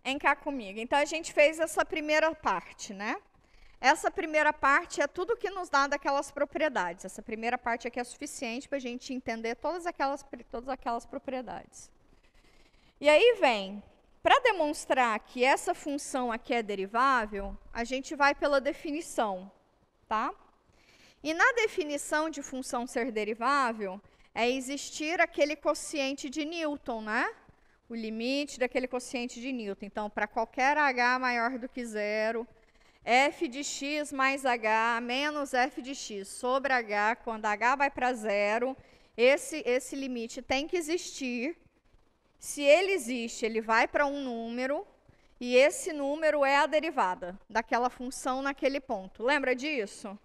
Vem cá comigo. Então a gente fez essa primeira parte, né? Essa primeira parte é tudo que nos dá daquelas propriedades. Essa primeira parte aqui é suficiente para a gente entender todas aquelas propriedades. E aí vem, para demonstrar que essa função aqui é derivável, a gente vai pela definição, tá? E na definição de função ser derivável, é existir aquele quociente de Newton, né? O limite daquele quociente de Newton. Então, para qualquer h maior do que zero, f de x mais h menos f de x sobre h, quando h vai para zero, esse limite tem que existir. Se ele existe, ele vai para um número, e esse número é a derivada daquela função naquele ponto. Lembra disso?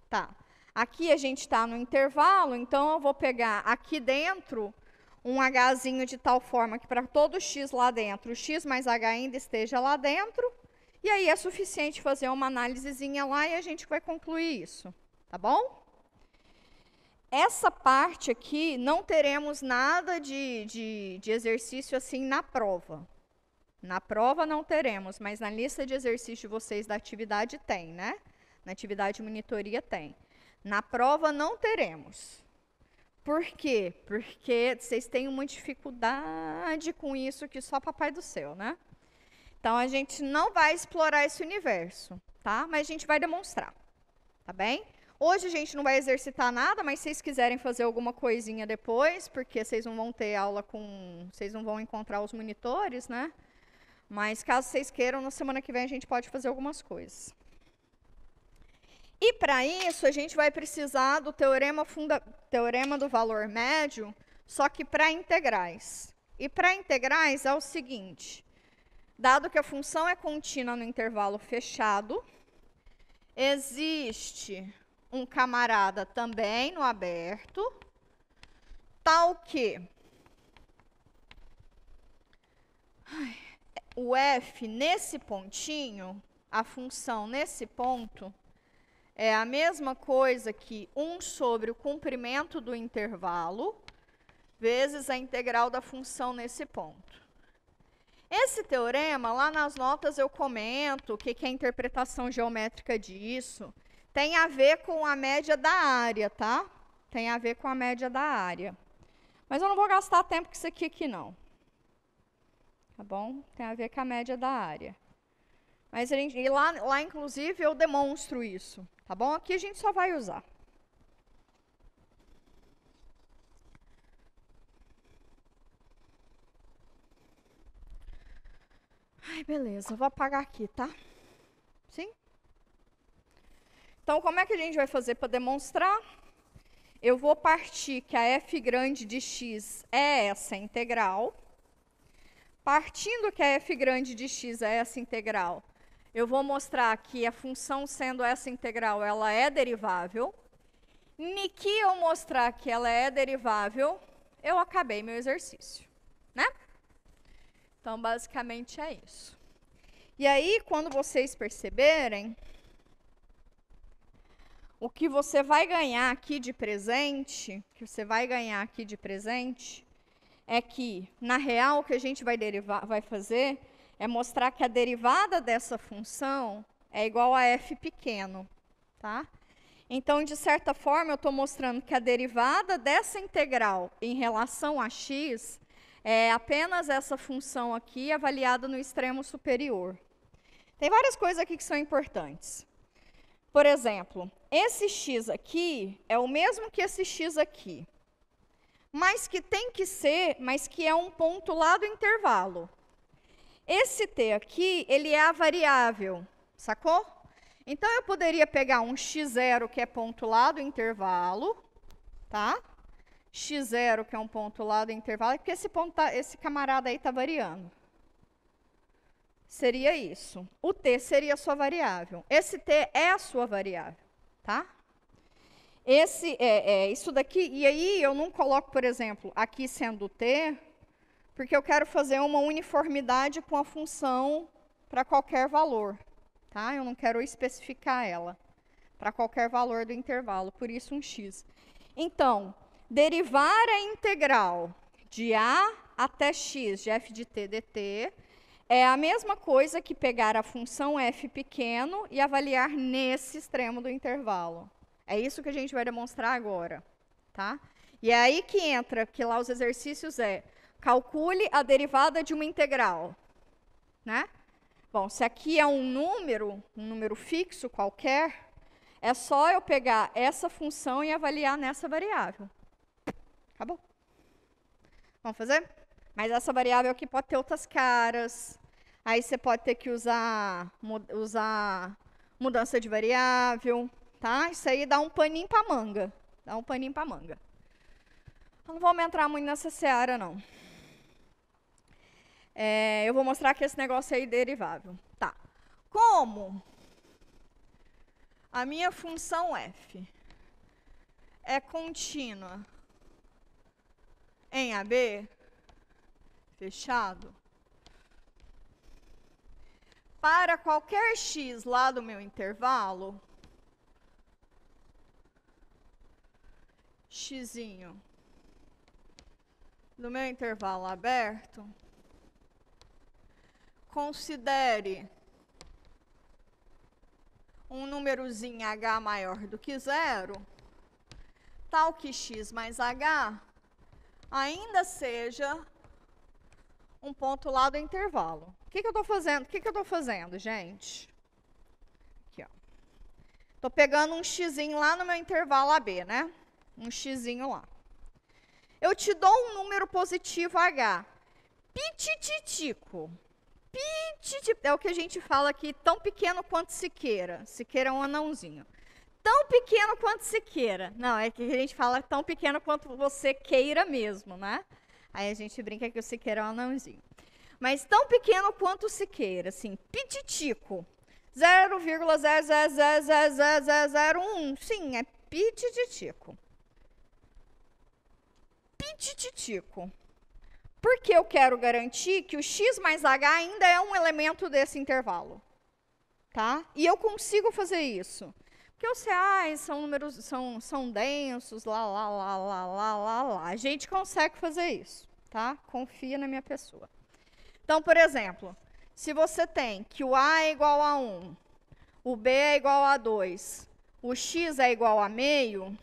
Tá. Aqui a gente está no intervalo, então eu vou pegar aqui dentro um hzinho de tal forma que para todo x lá dentro, o x mais h ainda esteja lá dentro, e aí é suficiente fazer uma análisezinha lá e a gente vai concluir isso, tá bom? Essa parte aqui, não teremos nada de exercício assim na prova. Na prova não teremos, mas na lista de exercício de vocês da atividade tem, né? Na atividade de monitoria tem. Na prova não teremos. Por quê? Porque vocês têm uma dificuldade com isso que só Papai do Céu, né? Então, a gente não vai explorar esse universo, tá? Mas a gente vai demonstrar, tá bem? Hoje a gente não vai exercitar nada, mas se vocês quiserem fazer alguma coisinha depois, porque vocês não vão ter aula vocês não vão encontrar os monitores, né? Mas caso vocês queiram, na semana que vem a gente pode fazer algumas coisas. E para isso, a gente vai precisar do teorema do valor médio, só que para integrais. E para integrais é o seguinte: dado que a função é contínua no intervalo fechado, existe um camarada também no aberto, tal que o f nesse pontinho, a função nesse ponto, é a mesma coisa que 1 sobre o comprimento do intervalo vezes a integral da função nesse ponto. Esse teorema, lá nas notas eu comento o que é a interpretação geométrica disso. Tem a ver com a média da área, tá? Tem a ver com a média da área. Mas eu não vou gastar tempo com isso aqui não. Tá bom? Tem a ver com a média da área. Mas lá, inclusive, eu demonstro isso. Tá bom? Aqui a gente só vai usar. Ai, beleza. Eu vou apagar aqui, tá? Sim? Então, como é que a gente vai fazer para demonstrar? Eu vou partir que a f grande de x é essa integral. Partindo que a f grande de x é essa integral, eu vou mostrar que a função sendo essa integral, ela é derivável. No que eu mostrar que ela é derivável, eu acabei meu exercício, né? Então, basicamente é isso. E aí, quando vocês perceberem, o que você vai ganhar aqui de presente, é que, na real, o que a gente vai fazer é mostrar que a derivada dessa função é igual a f pequeno, tá? Então, de certa forma, eu estou mostrando que a derivada dessa integral em relação a x é apenas essa função aqui avaliada no extremo superior. Tem várias coisas aqui que são importantes. Por exemplo, esse x aqui é o mesmo que esse x aqui, mas que é um ponto lá do intervalo. Esse t aqui, ele é a variável, sacou? Então, eu poderia pegar um x0, que é ponto lá do intervalo, tá? x0, que é um ponto lá do intervalo, porque esse camarada aí está variando. Seria isso. O t seria a sua variável. Esse t é a sua variável, tá? Isso daqui, e aí eu não coloco, por exemplo, aqui sendo t, porque eu quero fazer uma uniformidade com a função para qualquer valor, tá? Eu não quero especificar ela para qualquer valor do intervalo, por isso um x. Então, derivar a integral de a até x de f de t dt é a mesma coisa que pegar a função f pequeno e avaliar nesse extremo do intervalo. É isso que a gente vai demonstrar agora, tá? E é aí que entra, que lá os exercícios calcule a derivada de uma integral, né? Bom, se aqui é um número fixo qualquer, é só eu pegar essa função e avaliar nessa variável. Acabou. Vamos fazer? Mas essa variável aqui pode ter outras caras. Aí você pode ter que usar mudança de variável, tá? Isso aí dá um paninho para manga. Eu não vou entrar muito nessa seara, não. Eu vou mostrar que esse negócio aí é derivável. Tá. Como a minha função f é contínua em AB, fechado, para qualquer x lá do meu intervalo, xzinho do meu intervalo aberto, considere um númerozinho h maior do que 0, tal que x mais h ainda seja um ponto lá do intervalo. O que eu estou fazendo? Gente? Aqui, ó. Estou pegando um xzinho lá no meu intervalo AB, né? Um xzinho lá. Eu te dou um número positivo h. Pitititico. É o que a gente fala aqui, tão pequeno quanto Siqueira. Siqueira é um anãozinho. Tão pequeno quanto Siqueira. Não, é que a gente fala tão pequeno quanto você queira mesmo, né? Aí a gente brinca que o Siqueira é um anãozinho. Mas tão pequeno quanto Siqueira, assim, pititico. 0,0000001. Sim, é pititico. Pititico. Porque eu quero garantir que o x mais h ainda é um elemento desse intervalo. Tá? E eu consigo fazer isso. Porque os reais são números, são densos, lá. A gente consegue fazer isso, tá? Confia na minha pessoa. Então, por exemplo, se você tem que o A é igual a 1, o B é igual a 2, o X é igual a meio,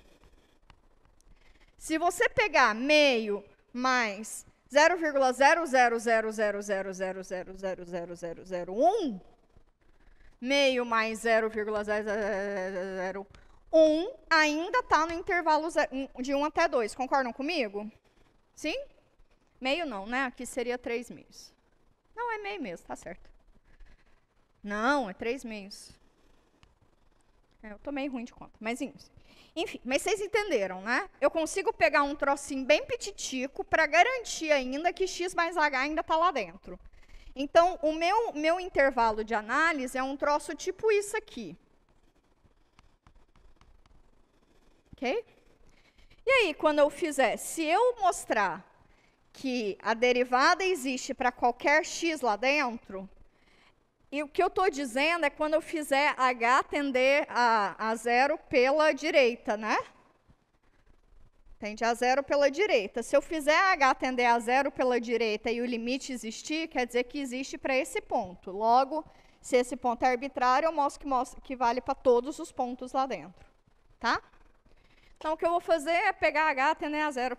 se você pegar meio mais 0,000000000001, meio mais 0,0001 ainda está no intervalo de 1 até 2. Concordam comigo? Sim? Meio não, né? Aqui seria 3 meios. Não, é meio mesmo, tá certo. Não, é 3 meios. Eu tô meio ruim de conta, mas enfim, mas vocês entenderam, né? Eu consigo pegar um trocinho bem petitico para garantir ainda que x mais h ainda está lá dentro. Então, o meu intervalo de análise é um troço tipo isso aqui. Ok? E aí, quando eu fizer, se eu mostrar que a derivada existe para qualquer x lá dentro, e o que eu estou dizendo é quando eu fizer h tender a zero pela direita, né? Tende a zero pela direita. Se eu fizer h tender a zero pela direita e o limite existir, quer dizer que existe para esse ponto. Logo, se esse ponto é arbitrário, eu mostro que vale para todos os pontos lá dentro. Tá? Então, o que eu vou fazer é pegar h tender a zero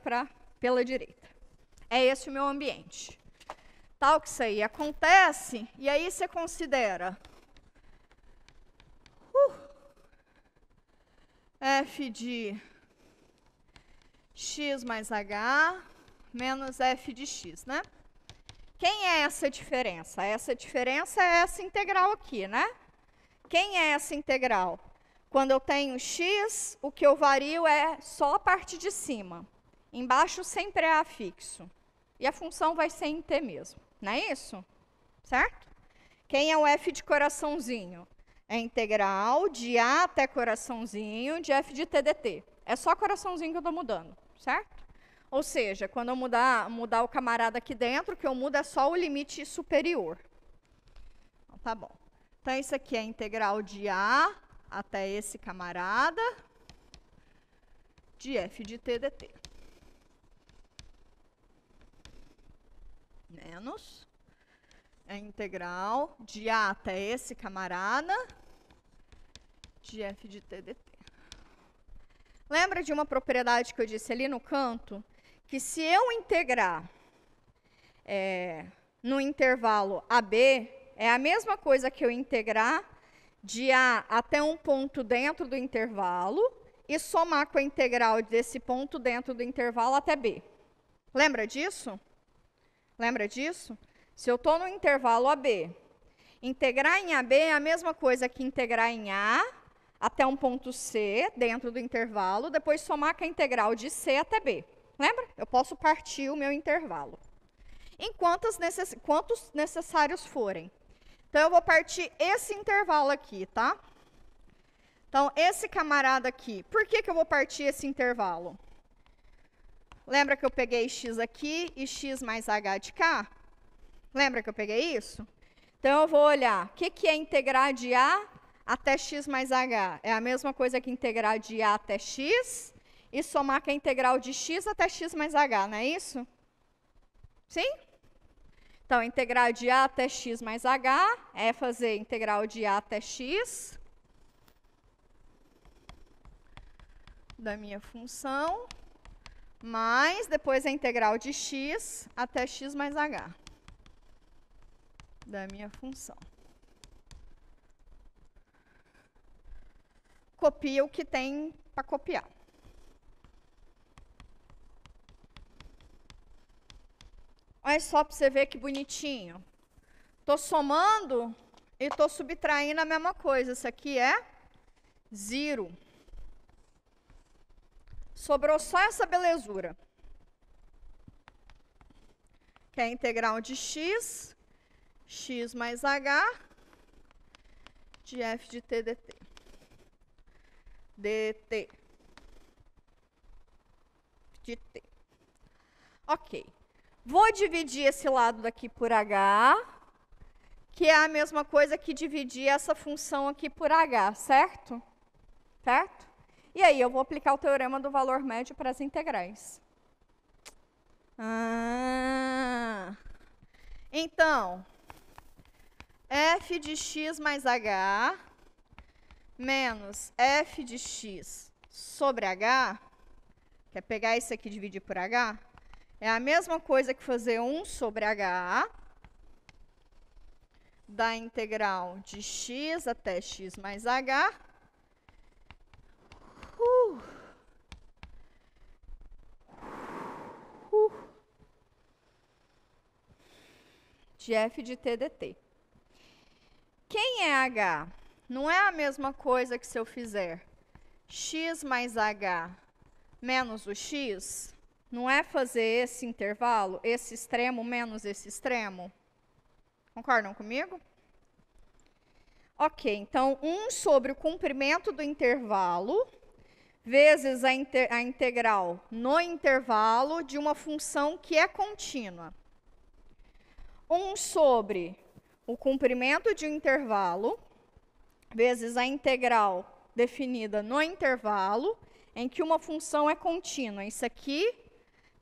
pela direita. É esse o meu ambiente. Tal que isso aí acontece, e aí você considera f de x mais h menos f de x, né? Quem é essa diferença? Essa diferença é essa integral aqui, né? Quem é essa integral? Quando eu tenho x, o que eu vario é só a parte de cima. Embaixo sempre é afixo. E a função vai ser em t mesmo. Não é isso? Certo? Quem é o f de coraçãozinho? É a integral de a até coraçãozinho de f de t dt. É só coraçãozinho que eu estou mudando, certo? Ou seja, quando eu mudar o camarada aqui dentro, o que eu mudo é só o limite superior. Então, tá bom. Então, isso aqui é a integral de a até esse camarada de f de t dt. Menos a integral de a até esse camarada de f de t dt. Lembra de uma propriedade que eu disse ali no canto? Que se eu integrar no intervalo AB, é a mesma coisa que eu integrar de A até um ponto dentro do intervalo e somar com a integral desse ponto dentro do intervalo até B. Lembra disso? Lembra disso? Se eu estou no intervalo AB, integrar em AB é a mesma coisa que integrar em A até um ponto C, dentro do intervalo, depois somar com a integral de C até B. Lembra? Eu posso partir o meu intervalo. Em quantos necessários forem. Então, eu vou partir esse intervalo aqui, tá? Então, esse camarada aqui, por que eu vou partir esse intervalo? Lembra que eu peguei x aqui e x mais h de cá? Lembra que eu peguei isso? Então, eu vou olhar, o que é integrar de a até x mais h? É a mesma coisa que integrar de a até x e somar com a integral de x até x mais h, não é isso? Sim? Então, integrar de a até x mais h é fazer integral de a até x da minha função, mais depois a integral de x até x mais h da minha função. Copia o que tem para copiar. Olha só para você ver que bonitinho. Estou somando e estou subtraindo a mesma coisa. Isso aqui é zero. Sobrou só essa belezura. Que é a integral de x, x mais h, de f de t dt. dt. De t. Ok. Vou dividir esse lado daqui por h, que é a mesma coisa que dividir essa função aqui por h, certo? Certo? E aí, eu vou aplicar o teorema do valor médio para as integrais. Então, f de x mais h menos f de x sobre h, que é pegar isso aqui e dividir por h, é a mesma coisa que fazer 1 sobre h da integral de x até x mais h de f de t dt. Quem é h? Não é a mesma coisa que se eu fizer x mais h menos o x? Não é fazer esse intervalo, esse extremo menos esse extremo? Concordam comigo? Ok, então 1 sobre o comprimento do intervalo vezes a integral no intervalo de uma função que é contínua. 1 sobre o comprimento de um intervalo vezes a integral definida no intervalo em que uma função é contínua. Isso aqui,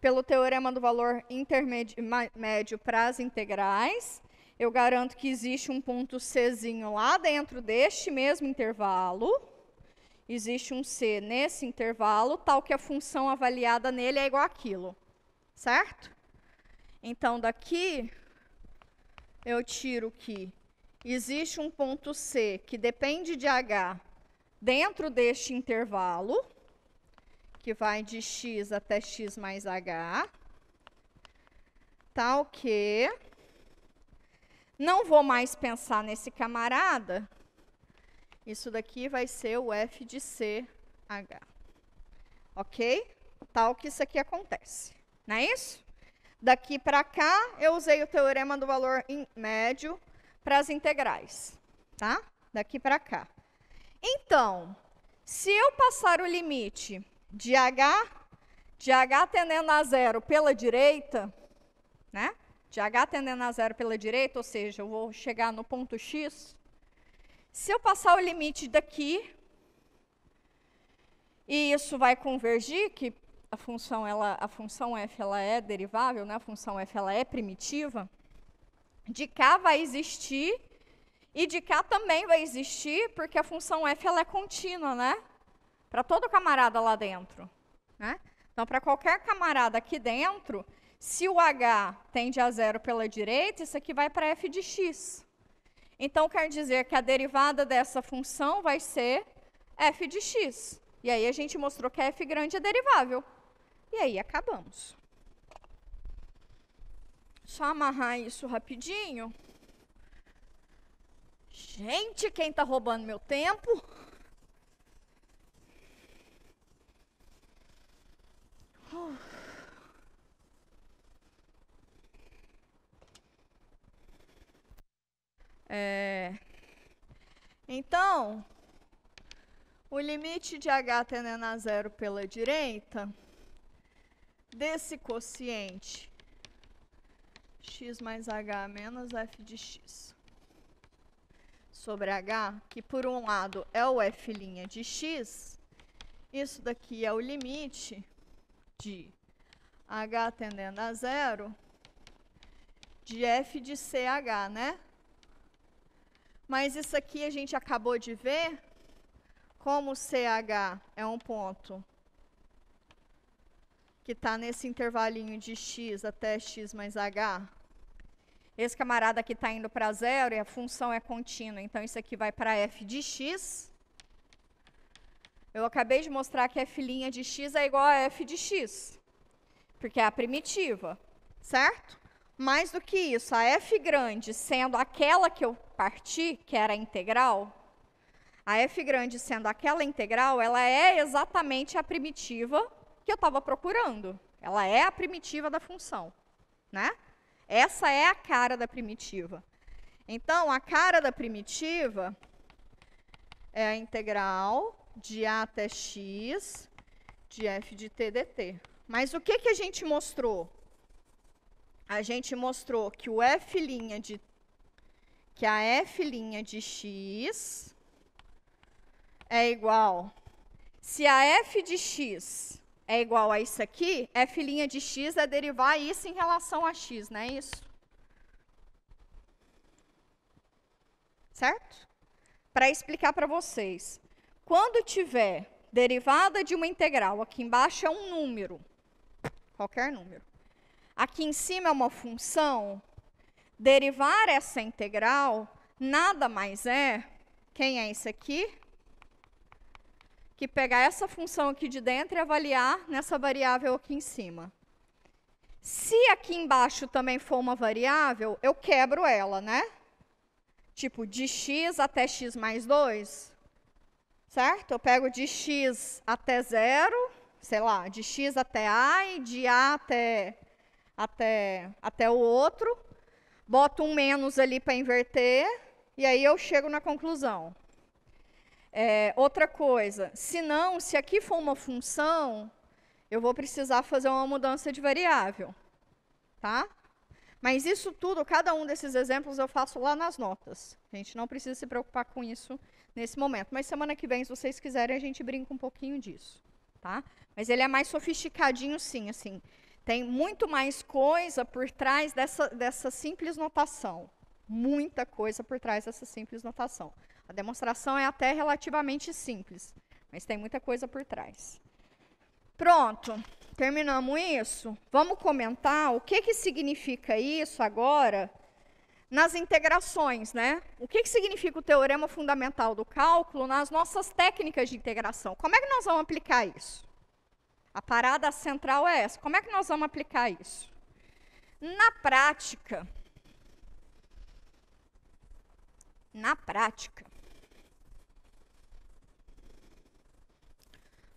pelo teorema do valor intermédio para as integrais, eu garanto que existe um ponto Czinho lá dentro deste mesmo intervalo. Existe um C nesse intervalo, tal que a função avaliada nele é igual àquilo. Certo? Então, daqui, eu tiro que existe um ponto C que depende de H dentro deste intervalo, que vai de x até x mais H, tal que não vou mais pensar nesse camarada, isso daqui vai ser o f de CH. Ok? Tal que isso aqui acontece. Não é isso? Daqui para cá, eu usei o teorema do valor médio para as integrais. Tá? Daqui para cá. Então, se eu passar o limite de h tendendo a zero pela direita, né? De h tendendo a zero pela direita, ou seja, eu vou chegar no ponto x. Se eu passar o limite daqui, e isso vai convergir, que a função f ela é derivável, né? A função f ela é primitiva, de cá vai existir, e de cá também vai existir, porque a função f ela é contínua, né? Para todo camarada lá dentro. Né? Então, para qualquer camarada aqui dentro, se o h tende a zero pela direita, isso aqui vai para f de x. Então, quer dizer que a derivada dessa função vai ser f de x. E aí a gente mostrou que f grande é derivável. E aí acabamos. Só amarrar isso rapidinho. Gente, quem está roubando meu tempo? Então, o limite de h tendendo a zero pela direita, desse quociente x mais h menos f de x sobre h, que por um lado é o f' de x, isso daqui é o limite de h tendendo a zero de f de ch, né? Mas isso aqui a gente acabou de ver, como o ch é um ponto que está nesse intervalinho de x até x mais h, esse camarada aqui está indo para zero e a função é contínua, então isso aqui vai para f de x. Eu acabei de mostrar que f' de x é igual a f de x, porque é a primitiva, certo? Mais do que isso, a f grande sendo aquela que eu parti, que era a integral, a f grande sendo aquela integral, ela é exatamente a primitiva que eu estava procurando. Ela é a primitiva da função, né? Essa é a cara da primitiva. Então, a cara da primitiva é a integral de a até x de f de t dt. Mas o que a gente mostrou? A gente mostrou que o a f' de x é igual. Se a f de x é igual a isso aqui, f' de x é derivar isso em relação a x, não é isso? certo? Para explicar para vocês. Quando tiver derivada de uma integral, aqui embaixo é um número, qualquer número. Aqui em cima é uma função. Derivar essa integral nada mais é, quem é esse aqui? Que pegar essa função aqui de dentro e avaliar nessa variável aqui em cima. Se aqui embaixo também for uma variável, eu quebro ela, né? Tipo, de x até x mais 2, certo? Eu pego de x até 0, sei lá, de x até a e de a até o outro, boto um menos ali para inverter, e aí eu chego na conclusão. Outra coisa, se aqui for uma função, eu vou precisar fazer uma mudança de variável, tá? Mas isso tudo, cada um desses exemplos eu faço lá nas notas. A gente não precisa se preocupar com isso nesse momento. Mas semana que vem, se vocês quiserem, a gente brinca um pouquinho disso, tá? Mas ele é mais sofisticadinho, sim, assim. Tem muito mais coisa por trás dessa simples notação. Muita coisa por trás dessa simples notação. A demonstração é até relativamente simples, mas tem muita coisa por trás. Pronto, terminamos isso. Vamos comentar o que significa isso agora nas integrações, né? O que significa o teorema fundamental do cálculo nas nossas técnicas de integração? Como é que nós vamos aplicar isso? A parada central é essa. Como é que nós vamos aplicar isso? Na prática,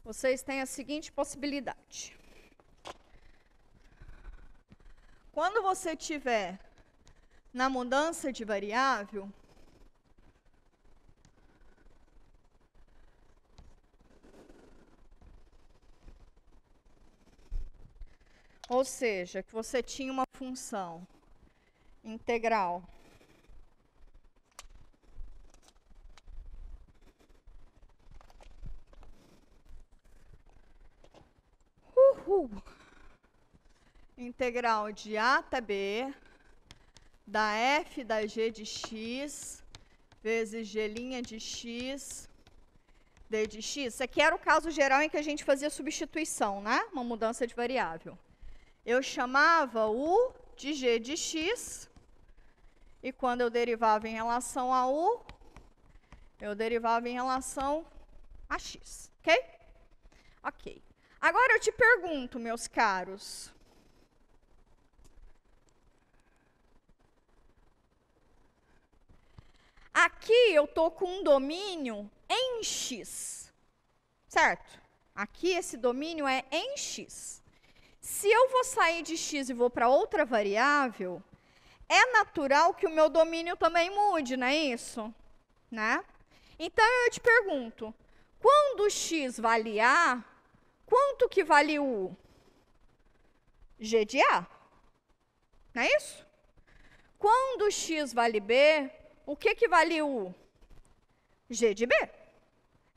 vocês têm a seguinte possibilidade. Quando você tiver na mudança de variável, ou seja, que você tinha uma função integral integral de a até b, da f da g de x, vezes g' de x, d de x. Isso aqui era o caso geral em que a gente fazia substituição, né? Uma mudança de variável. Eu chamava u de g de x, e quando eu derivava em relação a u, eu derivava em relação a x, ok? Ok. Agora eu te pergunto, meus caros. Aqui eu estou com um domínio em x, certo? Aqui esse domínio é em x. Se eu vou sair de x e vou para outra variável, é natural que o meu domínio também mude, não é isso? Né? Então eu te pergunto, quando x vale a, quanto que vale u? G de a. Não é isso? Quando x vale b, o que vale u? G de b.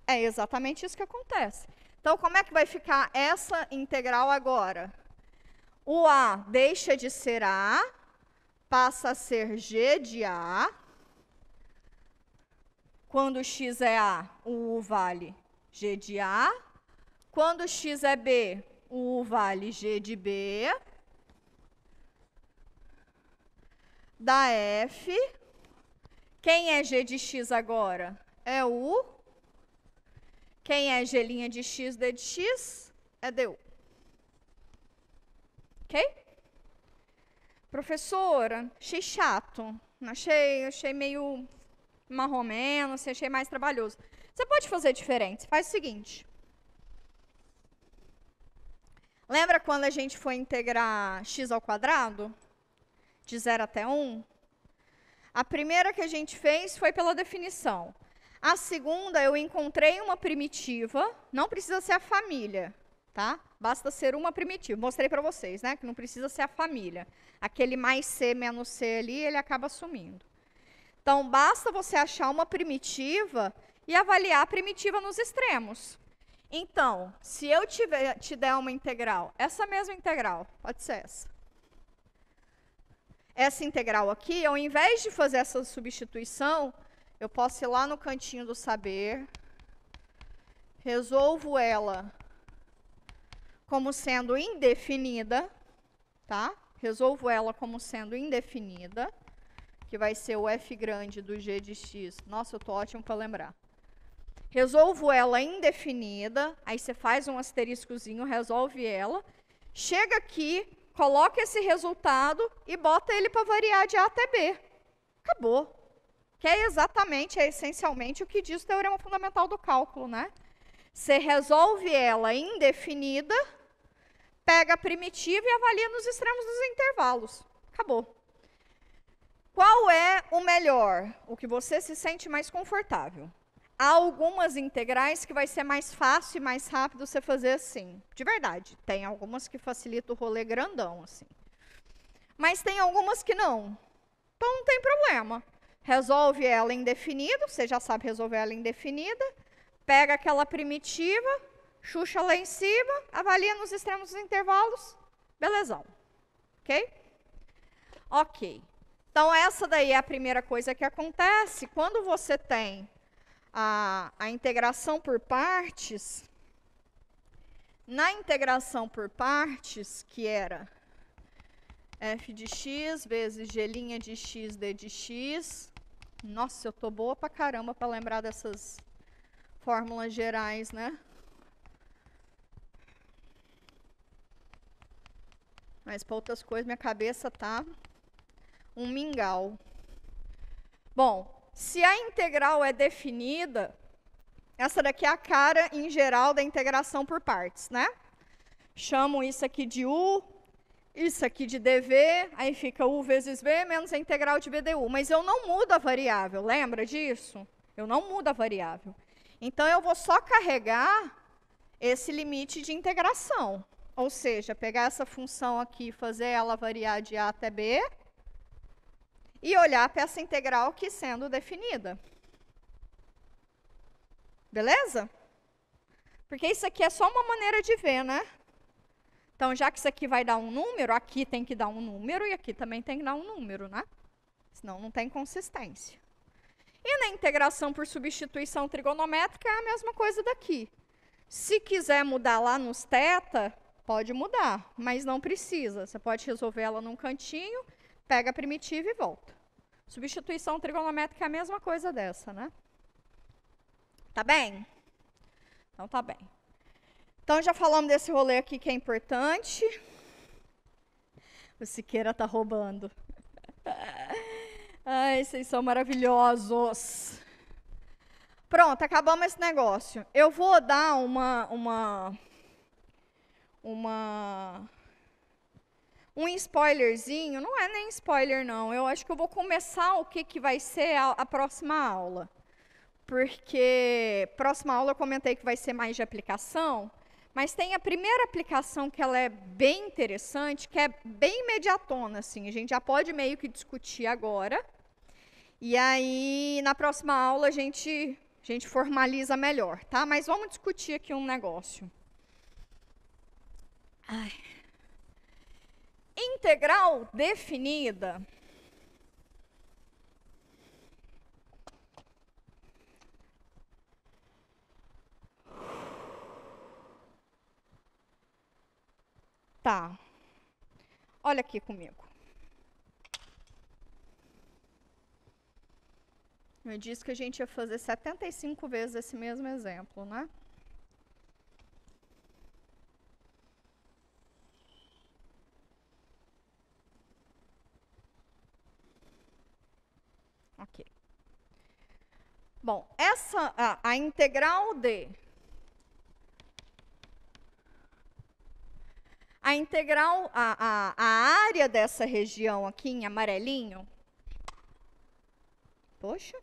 É exatamente isso que acontece. Então, como é que vai ficar essa integral agora? O a deixa de ser a, passa a ser g de a. Quando x é a, o u vale g de a. Quando x é b, o u vale g de b. Da f. Quem é g de x agora? É u. Quem é g' de x, d de x? É du. Ok? Professora, achei chato. Achei meio marromeno, achei mais trabalhoso. Você pode fazer diferente. Você faz o seguinte. Lembra quando a gente foi integrar x ao quadrado? De 0 até 1? A primeira que a gente fez foi pela definição. A segunda, eu encontrei uma primitiva, não precisa ser a família, tá? Basta ser uma primitiva. Mostrei para vocês, né? Que não precisa ser a família. Aquele mais c menos c ali, ele acaba sumindo. Então, basta você achar uma primitiva e avaliar a primitiva nos extremos. Então, se eu te der uma integral, essa mesma integral, pode ser essa. Essa integral aqui, ao invés de fazer essa substituição, eu posso ir lá no cantinho do saber, resolvo ela como sendo indefinida, tá? Resolvo ela como sendo indefinida, que vai ser o f grande do g de x. Nossa, eu tô ótimo para lembrar. Resolvo ela indefinida, aí você faz um asteriscozinho, resolve ela, chega aqui, coloca esse resultado e bota ele para variar de A até B. Acabou. Que é exatamente, é essencialmente o que diz o teorema fundamental do cálculo, né? Você resolve ela indefinida, pega a primitiva e avalia nos extremos dos intervalos. Acabou. Qual é o melhor? O que você se sente mais confortável. Há algumas integrais que vai ser mais fácil e mais rápido você fazer assim. De verdade, tem algumas que facilitam o rolê grandão, assim. Mas tem algumas que não. Então não tem problema. Resolve ela indefinida, você já sabe resolver ela indefinida. Pega aquela primitiva, xuxa lá em cima, avalia nos extremos dos intervalos. Belezão. Ok? Ok. Então essa daí é a primeira coisa que acontece. Quando você tem a integração por partes, na integração por partes, que era f de x vezes g' de x d de x. Nossa, eu tô boa pra caramba para lembrar dessas fórmulas gerais, né? Mas para outras coisas, minha cabeça tá um mingau. Bom, se a integral é definida, essa daqui é a cara em geral da integração por partes, né? Chamo isso aqui de u, isso aqui de dv, aí fica u vezes v menos a integral de b du. Mas eu não mudo a variável, lembra disso? Eu não mudo a variável. Então, eu vou só carregar esse limite de integração. Ou seja, pegar essa função aqui e fazer ela variar de a até b, e olhar para essa integral aqui sendo definida. Beleza? Porque isso aqui é só uma maneira de ver, né? Então, já que isso aqui vai dar um número, aqui tem que dar um número e aqui também tem que dar um número, né? Senão não tem consistência. E na integração por substituição trigonométrica é a mesma coisa daqui. Se quiser mudar lá nos θ, pode mudar, mas não precisa. Você pode resolver ela num cantinho, pega a primitiva e volta. Substituição trigonométrica é a mesma coisa dessa, né? Tá bem? Então, tá bem. Então, já falamos desse rolê aqui que é importante. O Siqueira tá roubando. Ai, vocês são maravilhosos. Pronto, acabamos esse negócio. Eu vou dar um spoilerzinho, não é nem spoiler não, eu acho que eu vou começar o que vai ser a próxima aula. Porque próxima aula eu comentei que vai ser mais de aplicação, mas tem a primeira aplicação que ela é bem interessante, que é bem imediatona, assim, a gente já pode meio que discutir agora. E aí, na próxima aula, a gente formaliza melhor, tá? Mas vamos discutir aqui um negócio. Ai. Integral definida tá. Olha aqui comigo. Eu disse que a gente ia fazer 75 vezes esse mesmo exemplo, né? Ok. Bom, a integral de... A área dessa região aqui em amarelinho... Poxa.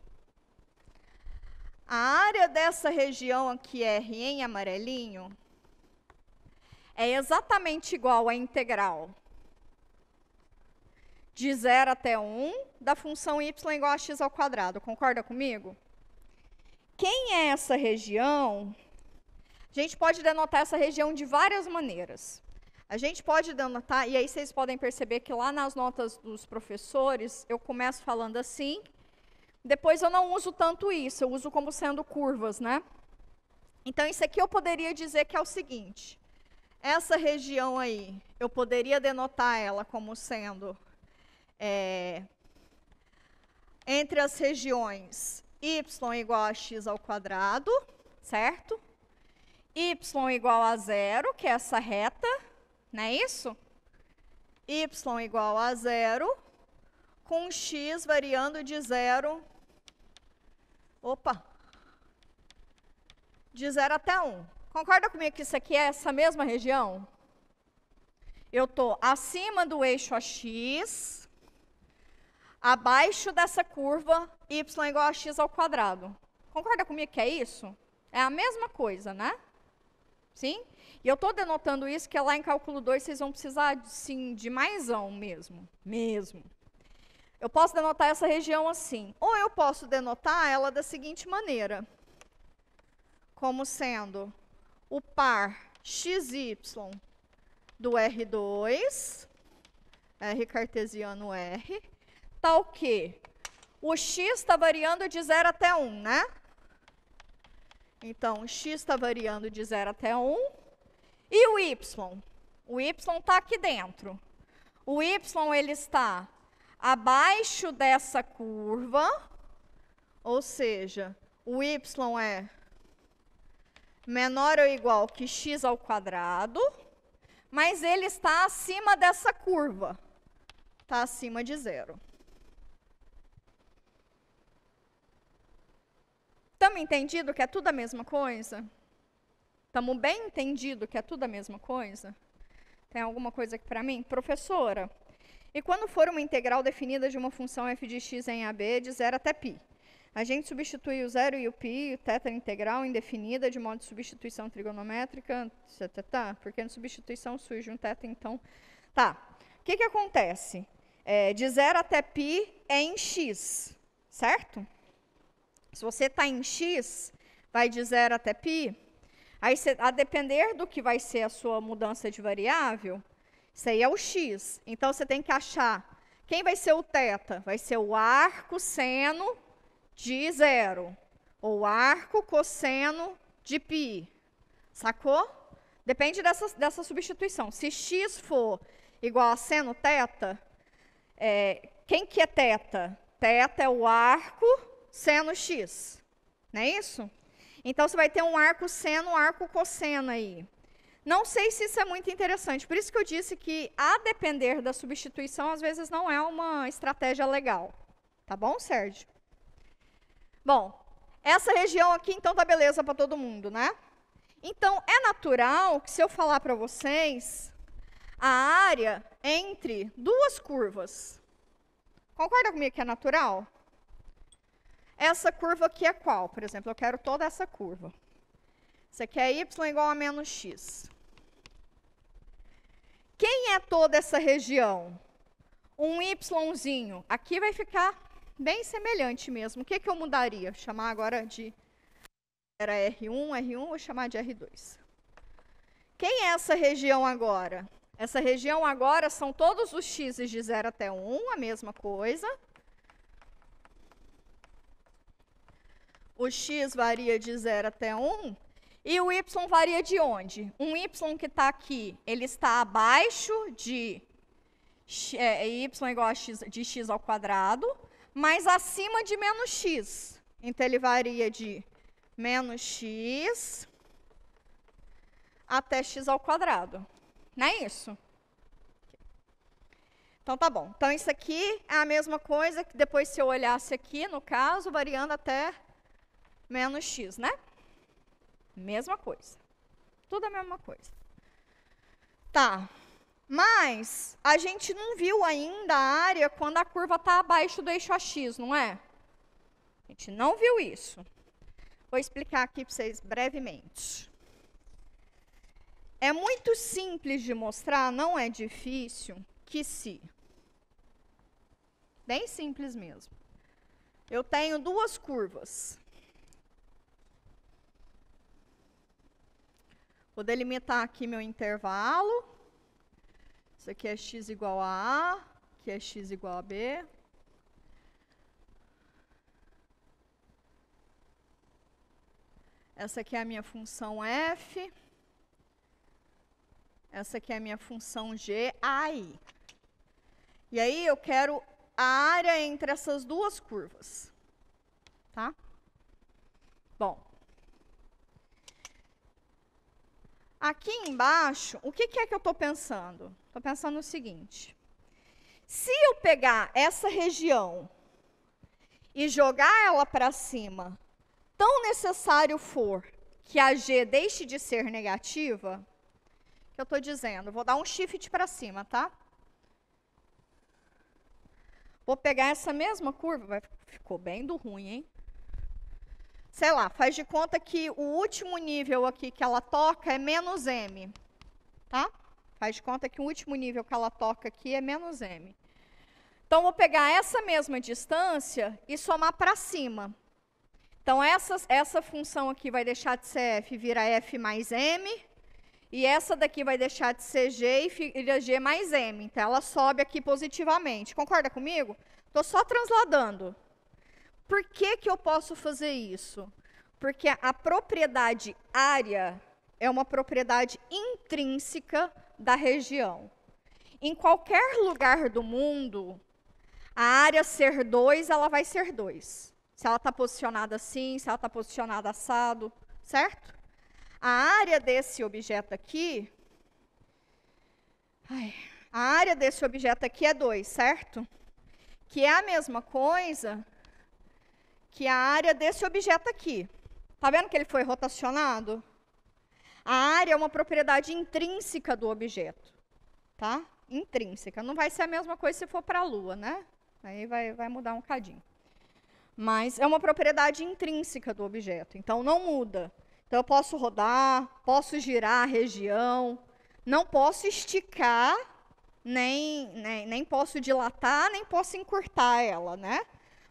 A área dessa região aqui, R, em amarelinho, é exatamente igual à integral de 0 até 1 da função y igual a x ao quadrado. Concorda comigo? Quem é essa região? A gente pode denotar essa região de várias maneiras. A gente pode denotar, e aí vocês podem perceber que lá nas notas dos professores, eu começo falando assim, Depois eu não uso tanto isso, eu uso como sendo curvas, né? Então, isso aqui eu poderia dizer que é o seguinte. Essa região aí, eu poderia denotar ela como sendo entre as regiões y igual a x ao quadrado, certo? Y igual a 0, que é essa reta, não é isso? Y igual a 0, com x variando de 0, de 0 até 1. Concorda comigo que isso aqui é essa mesma região? Eu estou acima do eixo AX, abaixo dessa curva, y igual a x ao quadrado. Concorda comigo que é isso? É a mesma coisa, né? Sim? E eu estou denotando isso, que lá em cálculo 2 vocês vão precisar, sim, de maisão mesmo. Eu posso denotar essa região assim. Ou eu posso denotar ela da seguinte maneira. Como sendo o par xy do R2, R cartesiano R, tal que o x está variando de 0 até 1, né? Então, o x está variando de 0 até 1. E o y? O y está aqui dentro. O y ele está abaixo dessa curva, ou seja, o y é menor ou igual que x ao quadrado, mas ele está acima dessa curva. Está acima de 0. Estamos entendidos que é tudo a mesma coisa? Estamos bem entendidos que é tudo a mesma coisa? Tem alguma coisa aqui para mim? Professora, e quando for uma integral definida de uma função f de x em AB de 0 até π? A gente substitui o 0 e o π, o θ integral indefinida, de modo de substituição trigonométrica, porque na substituição surge um θ, então... Tá, o que acontece? De 0 até π é em x, certo? Se você está em x, vai de 0 até π, aí a depender do que vai ser a sua mudança de variável, isso aí é o x. Então, você tem que achar quem vai ser o θ. Vai ser o arco seno de 0, ou arco cosseno de π. Sacou? Depende dessa substituição. Se x for igual a seno θ, quem que é θ? Θ é o arco seno x, não é isso? Então, você vai ter um arco seno, um arco cosseno aí. Não sei se isso é muito interessante, por isso que eu disse que, a depender da substituição, às vezes não é uma estratégia legal. Tá bom, Sérgio? Bom, essa região aqui, então, tá beleza para todo mundo, né? Então, é natural que, se eu falar para vocês, a área entre duas curvas. Concorda comigo que é natural? Essa curva aqui é qual? Por exemplo, eu quero toda essa curva. Isso aqui é y igual a menos x. Quem é toda essa região? Um yzinho. Aqui vai ficar bem semelhante mesmo. O que eu mudaria? Vou chamar agora de... Era R1, vou chamar de R2. Quem é essa região agora? Essa região agora são todos os x de 0 até 1, a mesma coisa. O x varia de 0 até 1. E o y varia de onde? Um y que está aqui, ele está abaixo de y igual a x, de x ao quadrado, mas acima de menos x. Então, ele varia de menos x até x ao quadrado. Não é isso? Então, tá bom. Então, isso aqui é a mesma coisa que depois, se eu olhasse aqui, no caso, variando até menos x, né? Mesma coisa. Tudo a mesma coisa. Tá. Mas a gente não viu ainda a área quando a curva está abaixo do eixo AX, não é? A gente não viu isso. Vou explicar aqui para vocês brevemente. É muito simples de mostrar, não é difícil, que se... Bem simples mesmo. Eu tenho duas curvas. Vou delimitar aqui meu intervalo. Isso aqui é x igual a A, aqui é x igual a B. Essa aqui é a minha função f. Essa aqui é a minha função g, aí. E aí eu quero a área entre essas duas curvas. Tá? Bom. Aqui embaixo, o que é que eu estou pensando? Estou pensando no seguinte. Se eu pegar essa região e jogar ela para cima, tão necessário for que a g deixe de ser negativa, que eu estou dizendo, vou dar um shift para cima, tá? Vou pegar essa mesma curva, ficou bem do ruim, hein? Sei lá, faz de conta que o último nível aqui que ela toca é menos m, tá? Faz de conta que o último nível que ela toca aqui é menos m. Então, vou pegar essa mesma distância e somar para cima. Então, essa função aqui vai deixar de ser f e vira f mais m. E essa daqui vai deixar de ser g e vira g mais m. Então, ela sobe aqui positivamente. Concorda comigo? Estou só transladando. Por que que eu posso fazer isso? Porque a propriedade área é uma propriedade intrínseca da região. Em qualquer lugar do mundo, a área ser 2, ela vai ser 2. Se ela está posicionada assim, se ela está posicionada assado, certo? A área desse objeto aqui, a área desse objeto aqui é 2, certo? Que é a mesma coisa que a área desse objeto aqui. Está vendo que ele foi rotacionado? A área é uma propriedade intrínseca do objeto, tá? Intrínseca. Não vai ser a mesma coisa se for para a Lua, né? Aí vai mudar um cadinho. Mas é uma propriedade intrínseca do objeto, então não muda. Então eu posso rodar, posso girar a região, não posso esticar, nem posso dilatar, nem posso encurtar ela, né?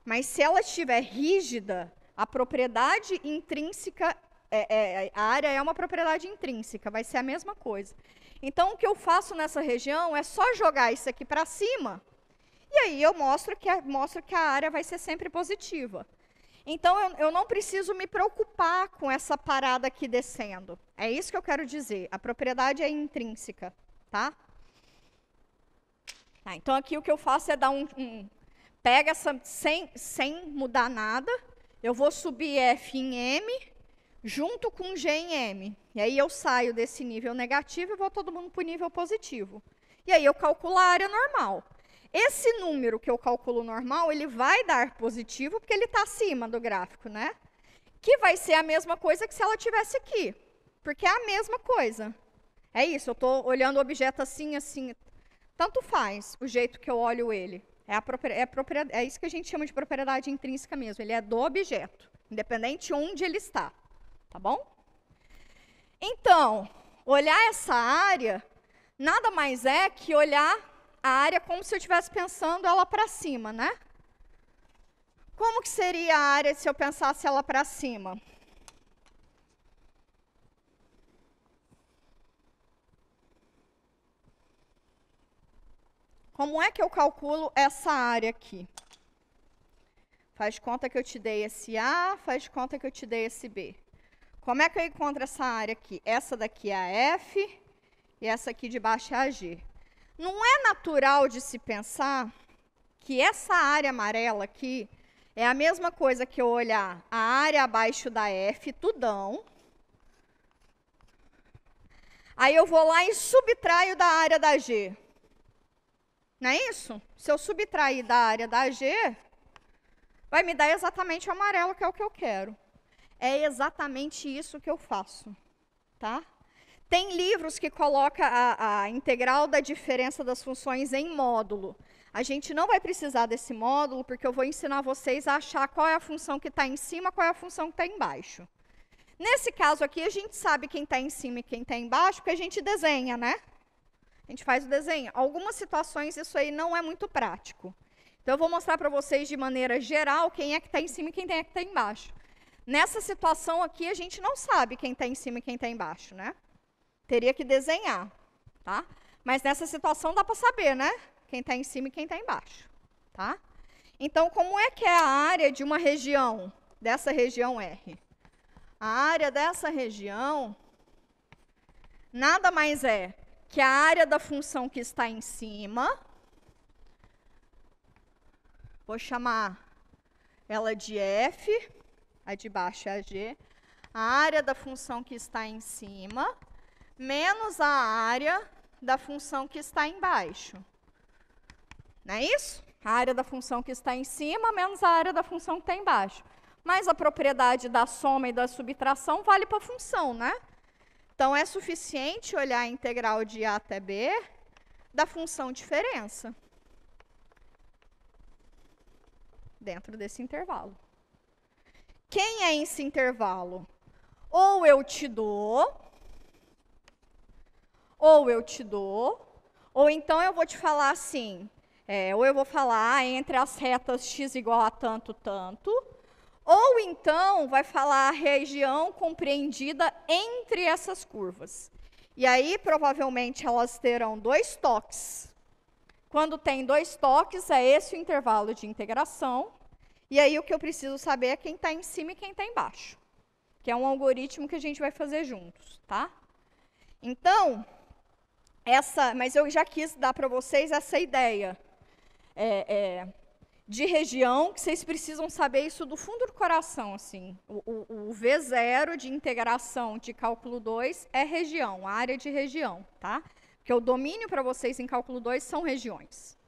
Mas se ela estiver rígida, a propriedade intrínseca, a área é uma propriedade intrínseca, vai ser a mesma coisa. Então, o que eu faço nessa região é só jogar isso aqui para cima, e aí eu mostro que a área vai ser sempre positiva. Então, eu não preciso me preocupar com essa parada aqui descendo. É isso que eu quero dizer. A propriedade é intrínseca, tá? Então, aqui o que eu faço é dar pega essa, sem mudar nada, eu vou subir F em M, junto com G em M. E aí eu saio desse nível negativo e vou todo mundo para o nível positivo. E aí eu calculo a área normal. Esse número que eu calculo normal, ele vai dar positivo, porque ele está acima do gráfico, né? Que vai ser a mesma coisa que se ela estivesse aqui. Porque é a mesma coisa. É isso, eu estou olhando o objeto assim, assim. Tanto faz o jeito que eu olho ele. É isso que a gente chama de propriedade intrínseca mesmo. Ele é do objeto, independente onde ele está. Tá bom? Então, olhar essa área, nada mais é que olhar a área como se eu estivesse pensando ela para cima, né? Como que seria a área se eu pensasse ela para cima? Como é que eu calculo essa área aqui? Faz de conta que eu te dei esse A, faz de conta que eu te dei esse B. Como é que eu encontro essa área aqui? Essa daqui é a F e essa aqui de baixo é a G. Não é natural de se pensar que essa área amarela aqui é a mesma coisa que eu olhar a área abaixo da F, tudão. Aí eu vou lá e subtraio da área da G. Não é isso? Se eu subtrair da área da G, vai me dar exatamente o amarelo, que é o que eu quero. É exatamente isso que eu faço, tá? Tem livros que colocam a integral da diferença das funções em módulo. A gente não vai precisar desse módulo, porque eu vou ensinar vocês a achar qual é a função que está em cima, qual é a função que está embaixo. Nesse caso aqui, a gente sabe quem está em cima e quem está embaixo, porque a gente desenha, né? A gente faz o desenho. Algumas situações isso aí não é muito prático. Então, eu vou mostrar para vocês de maneira geral quem é que está em cima e quem é que está embaixo. Nessa situação aqui, a gente não sabe quem está em cima e quem está embaixo, né? Teria que desenhar, tá? Mas nessa situação dá para saber, né? Quem está em cima e quem está embaixo, tá? Então, como é que é a área de uma região, dessa região R? A área dessa região nada mais é que a área da função que está em cima. Vou chamar ela de F, a de baixo é a G. A área da função que está em cima, menos a área da função que está embaixo. Não é isso? A área da função que está em cima, menos a área da função que está embaixo. Mas a propriedade da soma e da subtração vale para a função, né? Então, é suficiente olhar a integral de A até B da função diferença. Dentro desse intervalo. Quem é esse intervalo? Ou eu te dou, ou então eu vou te falar assim, ou eu vou falar entre as retas x igual a tanto, tanto, ou então vai falar a região compreendida entre essas curvas. E aí, provavelmente, elas terão 2 toques. Quando tem 2 toques, é esse o intervalo de integração. E aí, o que eu preciso saber é quem está em cima e quem está embaixo. Que é um algoritmo que a gente vai fazer juntos, tá? Então, mas eu já quis dar para vocês essa ideia de região, que vocês precisam saber isso do fundo do coração, assim. O V0 de integração de cálculo 2 é região, área de região, tá? Porque o domínio para vocês em cálculo 2 são regiões,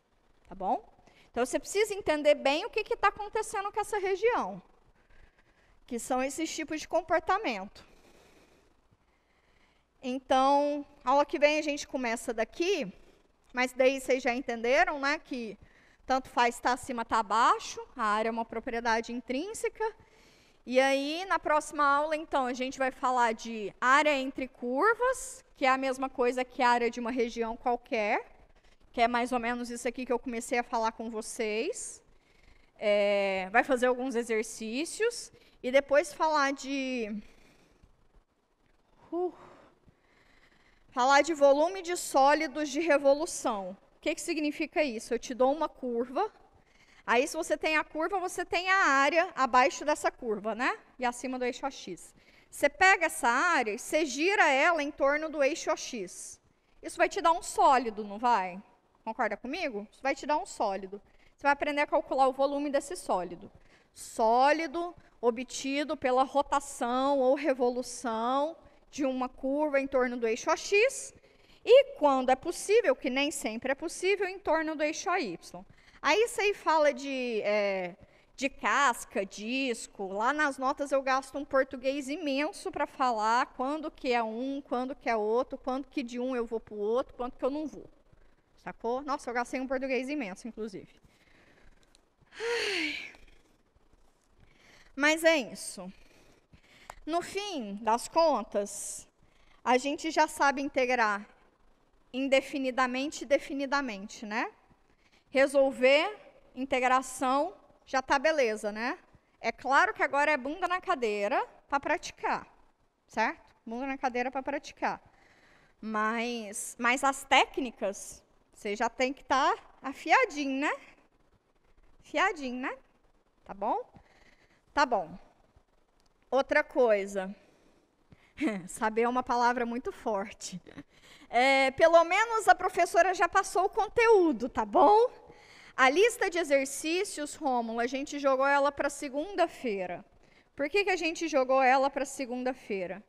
tá bom? Então, você precisa entender bem o que está acontecendo com essa região, que são esses tipos de comportamento. Então, aula que vem a gente começa daqui, mas daí vocês já entenderam, né, que tanto faz estar acima, estar abaixo, a área é uma propriedade intrínseca. E aí, na próxima aula, então, a gente vai falar de área entre curvas, que é a mesma coisa que a área de uma região qualquer, que é mais ou menos isso aqui que eu comecei a falar com vocês. Vai fazer alguns exercícios, e depois falar de volume de sólidos de revolução. O que significa isso? Eu te dou uma curva, aí se você tem a curva, você tem a área abaixo dessa curva, né? E acima do eixo AX. Você pega essa área e você gira ela em torno do eixo AX. Isso vai te dar um sólido, não vai? Concorda comigo? Isso vai te dar um sólido. Você vai aprender a calcular o volume desse sólido. Sólido obtido pela rotação ou revolução de uma curva em torno do eixo AX, e quando é possível, que nem sempre é possível, em torno do eixo AY. Aí isso aí fala de casca, disco. Lá nas notas eu gasto um português imenso para falar quando que é um, quando que é outro, quando que de um eu vou para o outro, quando que eu não vou. Sacou? Nossa, eu gastei um português imenso, inclusive. Mas é isso. No fim das contas, a gente já sabe integrar indefinidamente e definidamente, né? Resolver integração já tá beleza, né? É claro que agora é bunda na cadeira para praticar, certo? Bunda na cadeira para praticar. Mas as técnicas, você já tem que estar afiadinho, né? Afiadinho, né? Tá bom? Tá bom. Outra coisa. Saber é uma palavra muito forte. Pelo menos a professora já passou o conteúdo, tá bom? A lista de exercícios, Rômulo, a gente jogou ela para segunda-feira. Por que a gente jogou ela para segunda-feira?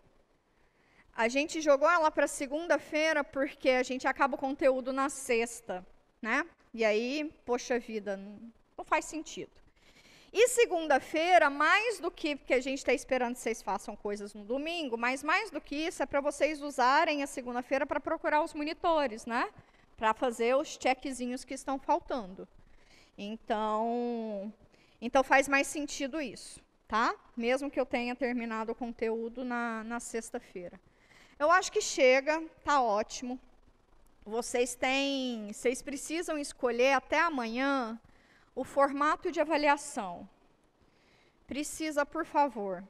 A gente jogou ela para segunda-feira porque a gente acaba o conteúdo na sexta, né? E aí, poxa vida, não faz sentido. E segunda-feira, mais do que porque a gente está esperando que vocês façam coisas no domingo, mas mais do que isso, é para vocês usarem a segunda-feira para procurar os monitores, né? Para fazer os checkzinhos que estão faltando. Então faz mais sentido isso, tá? Mesmo que eu tenha terminado o conteúdo na sexta-feira. Eu acho que chega, tá ótimo. Vocês precisam escolher até amanhã o formato de avaliação. Precisa, por favor,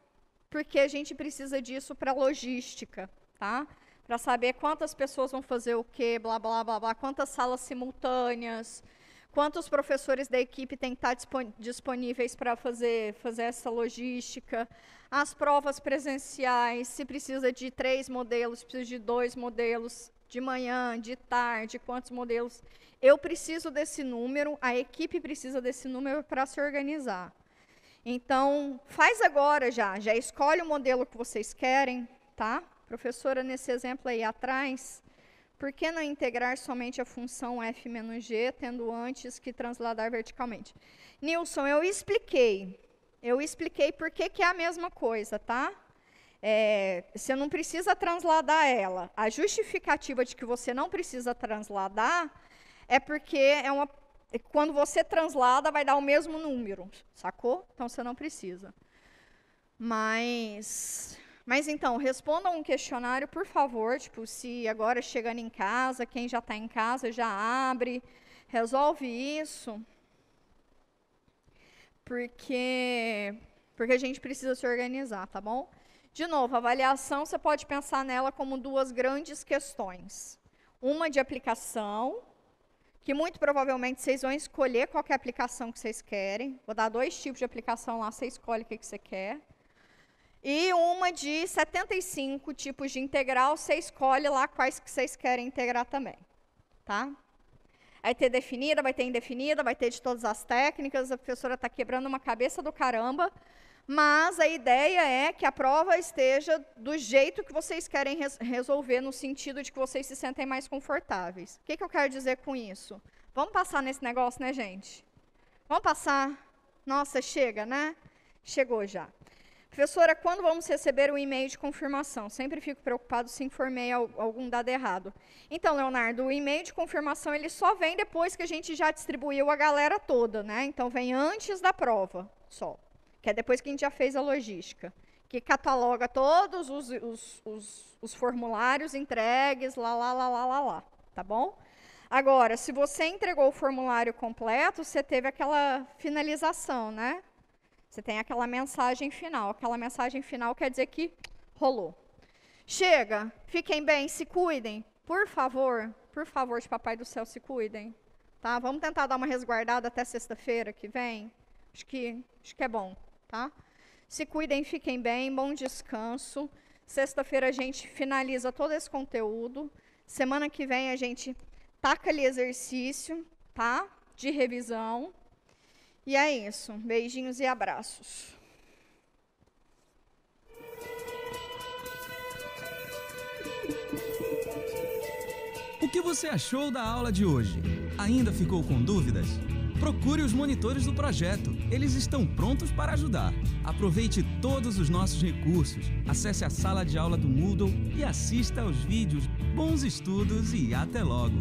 porque a gente precisa disso para logística, tá? Para saber quantas pessoas vão fazer o quê, blá, blá, blá, blá, quantas salas simultâneas, quantos professores da equipe têm que estar disponíveis para fazer essa logística, as provas presenciais, se precisa de 3 modelos, se precisa de 2 modelos, de manhã, de tarde, quantos modelos. Eu preciso desse número, a equipe precisa desse número para se organizar. Então, faz agora já escolhe o modelo que vocês querem, tá? Professora, nesse exemplo aí atrás, por que não integrar somente a função f-g, tendo antes que transladar verticalmente? Nilson, eu expliquei por que é a mesma coisa, tá? Você não precisa transladar ela. A justificativa de que você não precisa transladar é porque quando você translada, vai dar o mesmo número, sacou? Então, você não precisa. Mas então, respondam um questionário, por favor, tipo, se agora chegando em casa, quem já está em casa já abre, resolve isso, porque a gente precisa se organizar, tá bom? De novo, a avaliação, você pode pensar nela como 2 grandes questões. Uma de aplicação, que muito provavelmente vocês vão escolher qual que é a aplicação que vocês querem. Vou dar 2 tipos de aplicação lá, você escolhe o que você quer. E uma de 75 tipos de integral, você escolhe lá quais que vocês querem integrar também. Tá? Vai ter definida, vai ter indefinida, vai ter de todas as técnicas, a professora está quebrando uma cabeça do caramba, mas a ideia é que a prova esteja do jeito que vocês querem resolver, no sentido de que vocês se sentem mais confortáveis. O que eu quero dizer com isso? Vamos passar nesse negócio, né, gente? Vamos passar? Nossa, chega, né? Chegou já. Professora, quando vamos receber o e-mail de confirmação? Sempre fico preocupado se informei algum dado errado. Então, Leonardo, o e-mail de confirmação ele só vem depois que a gente já distribuiu a galera toda, né? Então, vem antes da prova, só. Que é depois que a gente já fez a logística. Que cataloga todos os formulários entregues, lá. Tá bom? Agora, se você entregou o formulário completo, você teve aquela finalização, né? Você tem aquela mensagem final. Aquela mensagem final quer dizer que rolou. Chega, fiquem bem, se cuidem. Por favor, de papai do céu, se cuidem. Tá? Vamos tentar dar uma resguardada até sexta-feira que vem? Acho que é bom. Tá? Se cuidem, fiquem bem, bom descanso. Sexta-feira a gente finaliza todo esse conteúdo. Semana que vem a gente taca ali exercício, tá? De revisão. E é isso. Beijinhos e abraços. O que você achou da aula de hoje? Ainda ficou com dúvidas? Procure os monitores do projeto. Eles estão prontos para ajudar. Aproveite todos os nossos recursos. Acesse a sala de aula do Moodle e assista aos vídeos. Bons estudos e até logo!